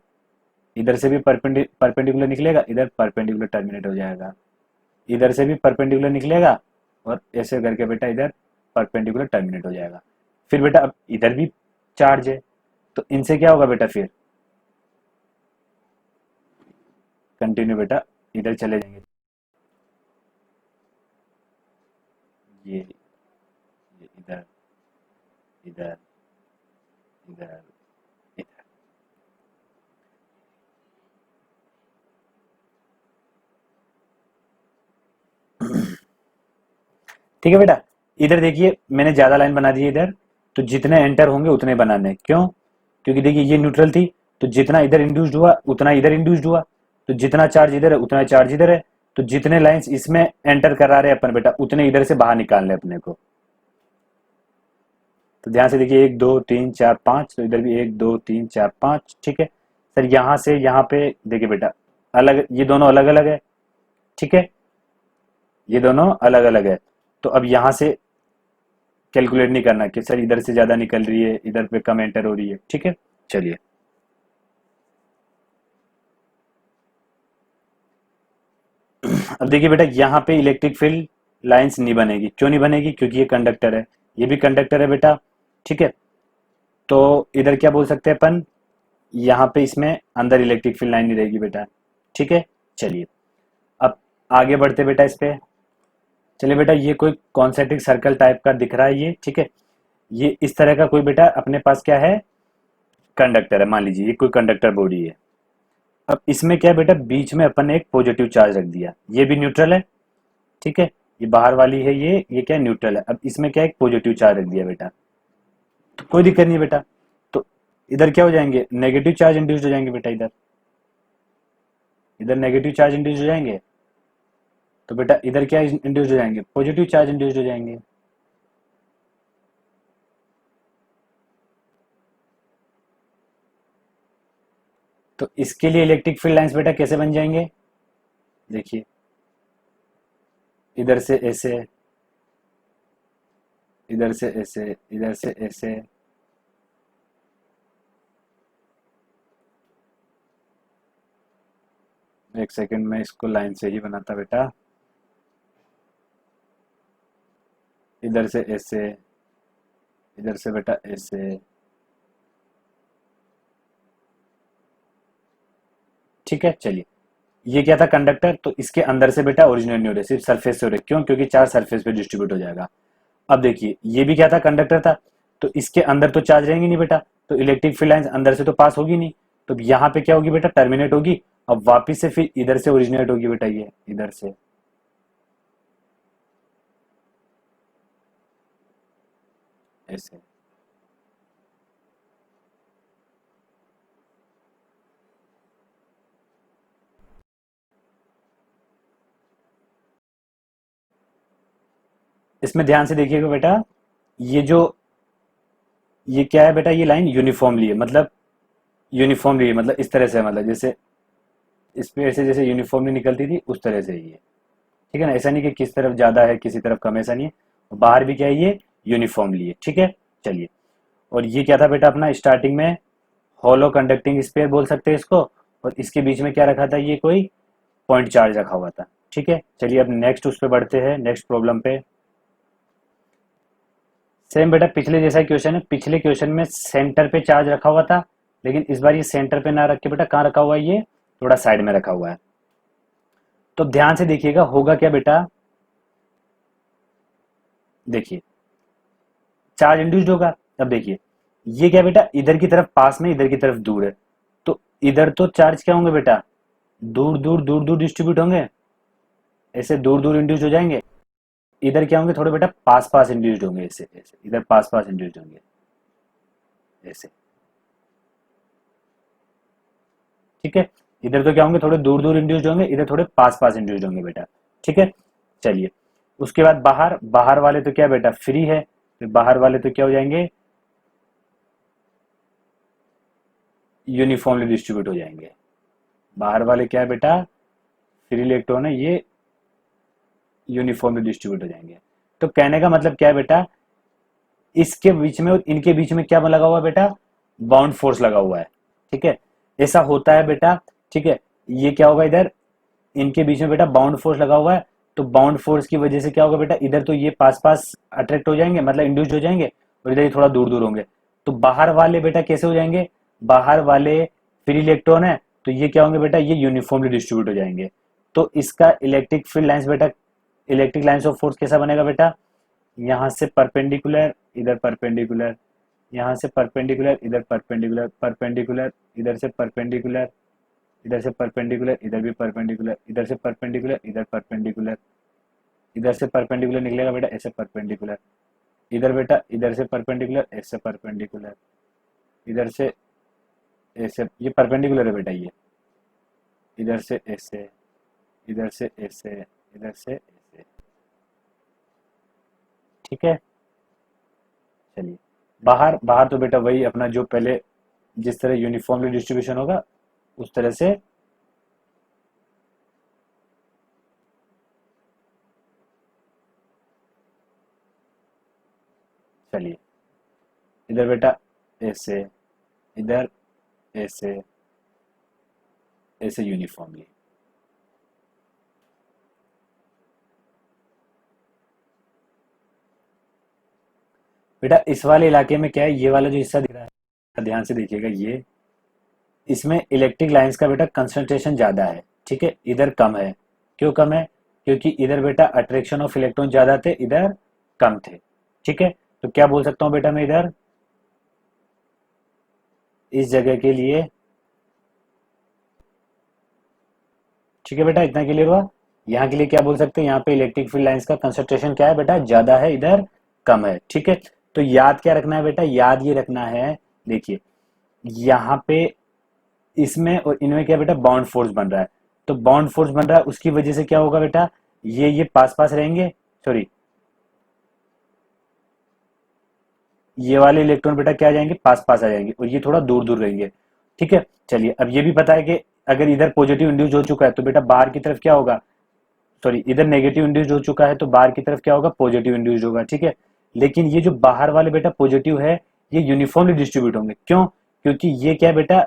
इधर से भी परपेंडिकुलर निकलेगा, इधर परपेंडिकुलर टर्मिनेट हो जाएगा। इधर से भी परपेंडिकुलर निकलेगा और ऐसे करके बेटा इधर परपेंडिकुलर टर्मिनेट हो जाएगा। फिर बेटा अब इधर भी चार्ज है, तो इनसे क्या होगा बेटा, फिर कंटिन्यू बेटा इधर चले जाएंगे। ये इधर, इधर, इधर, इधर। ठीक है बेटा, इधर देखिए मैंने ज्यादा लाइन बना दी है इधर, तो जितने एंटर होंगे उतने बनाने हैं। क्यों? क्योंकि देखिए ये न्यूट्रल थी, तो जितना इधर इंड्यूस्ड हुआ उतना इधर इंड्यूस्ड हुआ, तो जितना चार्ज इधर है उतना चार्ज इधर है, तो जितने लाइंस इसमें एंटर करा रहे हैं अपन बेटा, उतने इधर से बाहर निकालने अपने को। तो ध्यान से देखिए, 1 2 3 4 5, तो इधर भी 1 2 3 4 5। ठीक है सर, यहाँ से यहाँ पे देखिए बेटा, अलग, ये दोनों अलग अलग है। ठीक है, ये दोनों अलग अलग है, तो अब यहाँ से कैलकुलेट नहीं करना कि सर इधर से ज्यादा निकल रही है, इधर पे कम एंटर हो रही है। ठीक है, चलिए अब देखिए बेटा, यहाँ पे इलेक्ट्रिक फील्ड लाइंस नहीं बनेगी। क्यों नहीं बनेगी? क्योंकि ये कंडक्टर है, ये भी कंडक्टर है बेटा। ठीक है, तो इधर क्या बोल सकते हैं अपन, यहाँ पे इसमें अंदर इलेक्ट्रिक फील्ड लाइन नहीं रहेगी बेटा। ठीक है, चलिए अब आगे बढ़ते बेटा इस पे। चलिए बेटा, ये कोई कॉन्सेंट्रिक सर्कल टाइप का दिख रहा है ये। ठीक है, ये इस तरह का कोई बेटा अपने पास क्या है, कंडक्टर है। मान लीजिए ये कोई कंडक्टर बॉडी है। अब इसमें क्या है बेटा, बीच में अपन ने एक पॉजिटिव चार्ज रख दिया, ये भी न्यूट्रल है। ठीक है, ये बाहर वाली है, ये क्या है, न्यूट्रल है। अब इसमें क्या है, एक पॉजिटिव चार्ज रख दिया बेटा, तो कोई दिक्कत नहीं है बेटा। तो इधर क्या हो जाएंगे, नेगेटिव चार्ज इंड्यूस हो जाएंगे बेटा, इधर इधर नेगेटिव चार्ज इंड्यूस हो जाएंगे, तो बेटा इधर क्या इंड्यूस हो जाएंगे, पॉजिटिव चार्ज इंड्यूस हो जाएंगे। तो इसके लिए इलेक्ट्रिक फील्ड लाइंस बेटा कैसे बन जाएंगे, देखिए इधर से ऐसे, इधर से ऐसे, इधर से ऐसे। एक सेकंड में इसको लाइन से ही बनाता बेटा, इधर से ऐसे, इधर से बेटा ऐसे। ठीक है, चलिए ये क्या था, कंडक्टर, तो इसके अंदर से बेटा ओरिजिनेट नहीं हो रहे, सिर्फ सरफेस से हो रहे। क्यों? क्योंकि चार्ज सरफेस पे डिस्ट्रीब्यूट हो जाएगा। अब देखिए ये भी क्या था, कंडक्टर था, तो इसके अंदर तो चार्ज रहेंगे नहीं बेटा, तो इलेक्ट्रिक फील्ड लाइंस अंदर से तो पास होगी नहीं, तो यहाँ पे क्या होगी बेटा, टर्मिनेट होगी। अब वापिस से फिर इधर से ओरिजिनेट होगी बेटा, ये इधर से ऐसे। इसमें ध्यान से देखिएगा बेटा, ये जो ये क्या है बेटा, ये लाइन यूनिफॉर्मली है, मतलब यूनिफॉर्मली है, मतलब इस तरह से, मतलब जैसे इस पेड़ से जैसे यूनिफॉर्मली निकलती थी उस तरह से ही है, ठीक है ना। ऐसा नहीं कि किस तरफ ज्यादा है किसी तरफ कम, ऐसा नहीं है। बाहर भी क्या है, ये यूनिफॉर्मली है, ठीक है। चलिए, और ये क्या था बेटा अपना स्टार्टिंग में, हॉलो कंडक्टिंग स्पेयर बोल सकते हैं इसको, और इसके बीच में क्या रखा था, ये कोई पॉइंट चार्ज रखा हुआ था, ठीक है। चलिए अब नेक्स्ट उस पर बढ़ते हैं, नेक्स्ट प्रॉब्लम पे। सेम बेटा पिछले जैसा क्वेश्चन है, पिछले क्वेश्चन में सेंटर पे चार्ज रखा हुआ था, लेकिन इस बार ये सेंटर पे ना रख के बेटा कहाँ रखा हुआ है, ये थोड़ा साइड में रखा हुआ है। तो ध्यान से देखिएगा होगा क्या बेटा, देखिए चार्ज इंड्यूस्ड होगा। अब देखिए ये क्या बेटा, इधर की तरफ पास में, इधर की तरफ दूर है, तो इधर तो चार्ज क्या होंगे बेटा, दूर दूर दूर दूर डिस्ट्रीब्यूट होंगे, ऐसे दूर दूर इंड्यूस्ड हो जाएंगे। इधर क्या होंगे, थोड़े बेटा पास पास इंड्यूस्ड होंगे, ऐसे ऐसे इधर पास पास इंड्यूस्ड होंगे ऐसे, ठीक है। इधर तो क्या होंगे, थोड़े दूर दूर इंड्यूस्ड होंगे, इधर थोड़े पास पास इंड्यूस्ड होंगे बेटा, ठीक है। चलिए उसके बाद बाहर, बाहर वाले तो क्या बेटा फ्री है, तो बाहर वाले तो क्या हो जाएंगे, यूनिफॉर्मली डिस्ट्रीब्यूट हो जाएंगे। बाहर वाले क्या है बेटा, फ्री इलेक्ट्रॉन है, ये यूनिफॉर्मली डिस्ट्रीब्यूट हो जाएंगे। तो कहने का मतलब क्या है बेटा, इसके बीच में और इनके बीच में क्या लगा हुआ है बेटा, बाउंड फोर्स लगा हुआ है, ठीक है। ऐसा होता है बेटा, ठीक है। ये क्या होगा, इधर इनके बीच में बेटा बाउंड फोर्स लगा हुआ है, तो बाउंड फोर्स की वजह से क्या होगा बेटा, इधर तो ये पास पास अट्रैक्ट हो जाएंगे, मतलब इंड्यूस्ड हो जाएंगे, और इधर ये थोड़ा दूर दूर होंगे। तो बाहर वाले बेटा कैसे हो जाएंगे, बाहर वाले फ्री इलेक्ट्रॉन है, तो ये क्या होंगे बेटा, ये यूनिफॉर्मली डिस्ट्रीब्यूट हो जाएंगे। तो इसका इलेक्ट्रिक फील्ड लाइंस बेटा, इलेक्ट्रिक लाइंस ऑफ फोर्स कैसा बनेगा बेटा, यहाँ से परपेंडिकुलर, इधर परपेंडिकुलर, यहाँ से परपेंडिकुलर, इधर परपेंडिकुलर, परपेंडिकुलर, इधर से परपेंडिकुलर, इधर से परपेंडिकुलर, इधर भी परपेंडिकुलर, इधर से परपेंडिकुलर, इधर परपेंडिकुलर, इधर से परपेंडिकुलर निकलेगा बेटा, ऐसे परपेंडिकुलर, इधर बेटा इधर से परपेंडिकुलर, ऐसे परपेंडिकुलर, इधर से ऐसे, ये परपेंडिकुलर है बेटा, ये इधर से ऐसे, इधर से ऐसे, इधर से ऐसे, ठीक है। चलिए बाहर, बाहर तो बेटा वही अपना जो पहले जिस तरह यूनिफॉर्मली डिस्ट्रीब्यूशन होगा उस तरह से, चलिए इधर बेटा ऐसे, इधर ऐसे, ऐसे यूनिफॉर्मली। बेटा इस वाले इलाके में क्या है, ये वाला जो हिस्सा दिख रहा है ध्यान से देखिएगा, ये इसमें इलेक्ट्रिक लाइंस का बेटा कंसंट्रेशन ज्यादा है, ठीक है, इधर कम है। क्यों कम है, क्योंकि इधर बेटा अट्रैक्शन ऑफ इलेक्ट्रॉन ज्यादा थे, इधर कम थे, ठीक है। तो क्या बोल सकता हूं बेटा मैं इधर, इस जगह के लिए, ठीक है बेटा, इतना क्लियर हुआ। यहाँ के लिए क्या बोल सकते हैं, यहाँ पे इलेक्ट्रिक फील्ड लाइंस का कंसंट्रेशन क्या है बेटा, ज्यादा है, इधर कम है, ठीक है। तो याद क्या रखना है बेटा, याद ये रखना है, देखिए यहाँ पे इसमें और इनमें क्या बेटा बाउंड फोर्स बन रहा है, तो बाउंड फोर्स बन रहा है उसकी वजह से क्या होगा बेटा, ये पास पास रहेंगे, सॉरी ये वाले इलेक्ट्रॉन बेटा क्या आ जाएंगे, पास पास आ जाएंगे, और ये थोड़ा दूर दूर रहेंगे, ठीक है। चलिए अब ये भी पता है कि अगर इधर पॉजिटिव इंड्यूस हो चुका है तो बेटा बाहर की तरफ क्या होगा, सॉरी इधर नेगेटिव इंड्यूस हो चुका है तो बाहर की तरफ क्या होगा, पॉजिटिव इंड्यूस होगा, ठीक है। लेकिन ये जो बाहर वाले बेटा पॉजिटिव है, ये यूनिफॉर्मली डिस्ट्रीब्यूट होंगे, क्यों, क्योंकि ये क्या है बेटा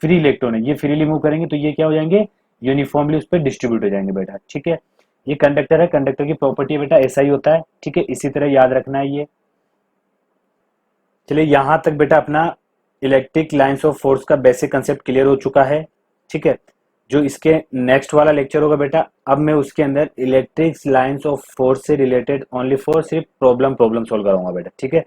फ्री इलेक्ट्रॉन है, ये फ्रीली मूव करेंगे तो ये क्या हो जाएंगे, यूनिफॉर्मली उस पर डिस्ट्रीब्यूट हो जाएंगे बेटा, ठीक है। ये कंडक्टर है, कंडक्टर की प्रॉपर्टी है बेटा, ऐसा ही होता है, ठीक है, इसी तरह याद रखना है ये। चलिए यहां तक बेटा अपना इलेक्ट्रिक लाइंस ऑफ फोर्स का बेसिक कंसेप्ट क्लियर हो चुका है, ठीक है। जो इसके नेक्स्ट वाला लेक्चर होगा बेटा, अब मैं उसके अंदर इलेक्ट्रिक लाइंस ऑफ फोर्स से रिलेटेड ओनली फॉर सिर्फ प्रॉब्लम प्रॉब्लम सॉल्व कराऊंगा बेटा, ठीक है।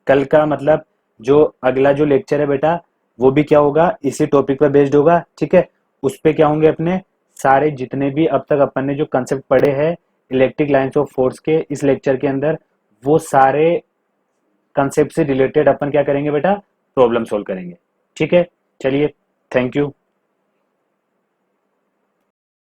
कल का मतलब जो अगला जो लेक्चर है बेटा, वो भी क्या होगा, इसी टॉपिक पर बेस्ड होगा, ठीक है। उस पे क्या होंगे अपने सारे जितने भी अब तक अपन ने जो कंसेप्ट पढ़े हैं इलेक्ट्रिक लाइंस ऑफ फोर्स के इस लेक्चर के अंदर, वो सारे कंसेप्ट से रिलेटेड अपन क्या करेंगे बेटा, प्रॉब्लम सोल्व करेंगे, ठीक है। चलिए थैंक यू।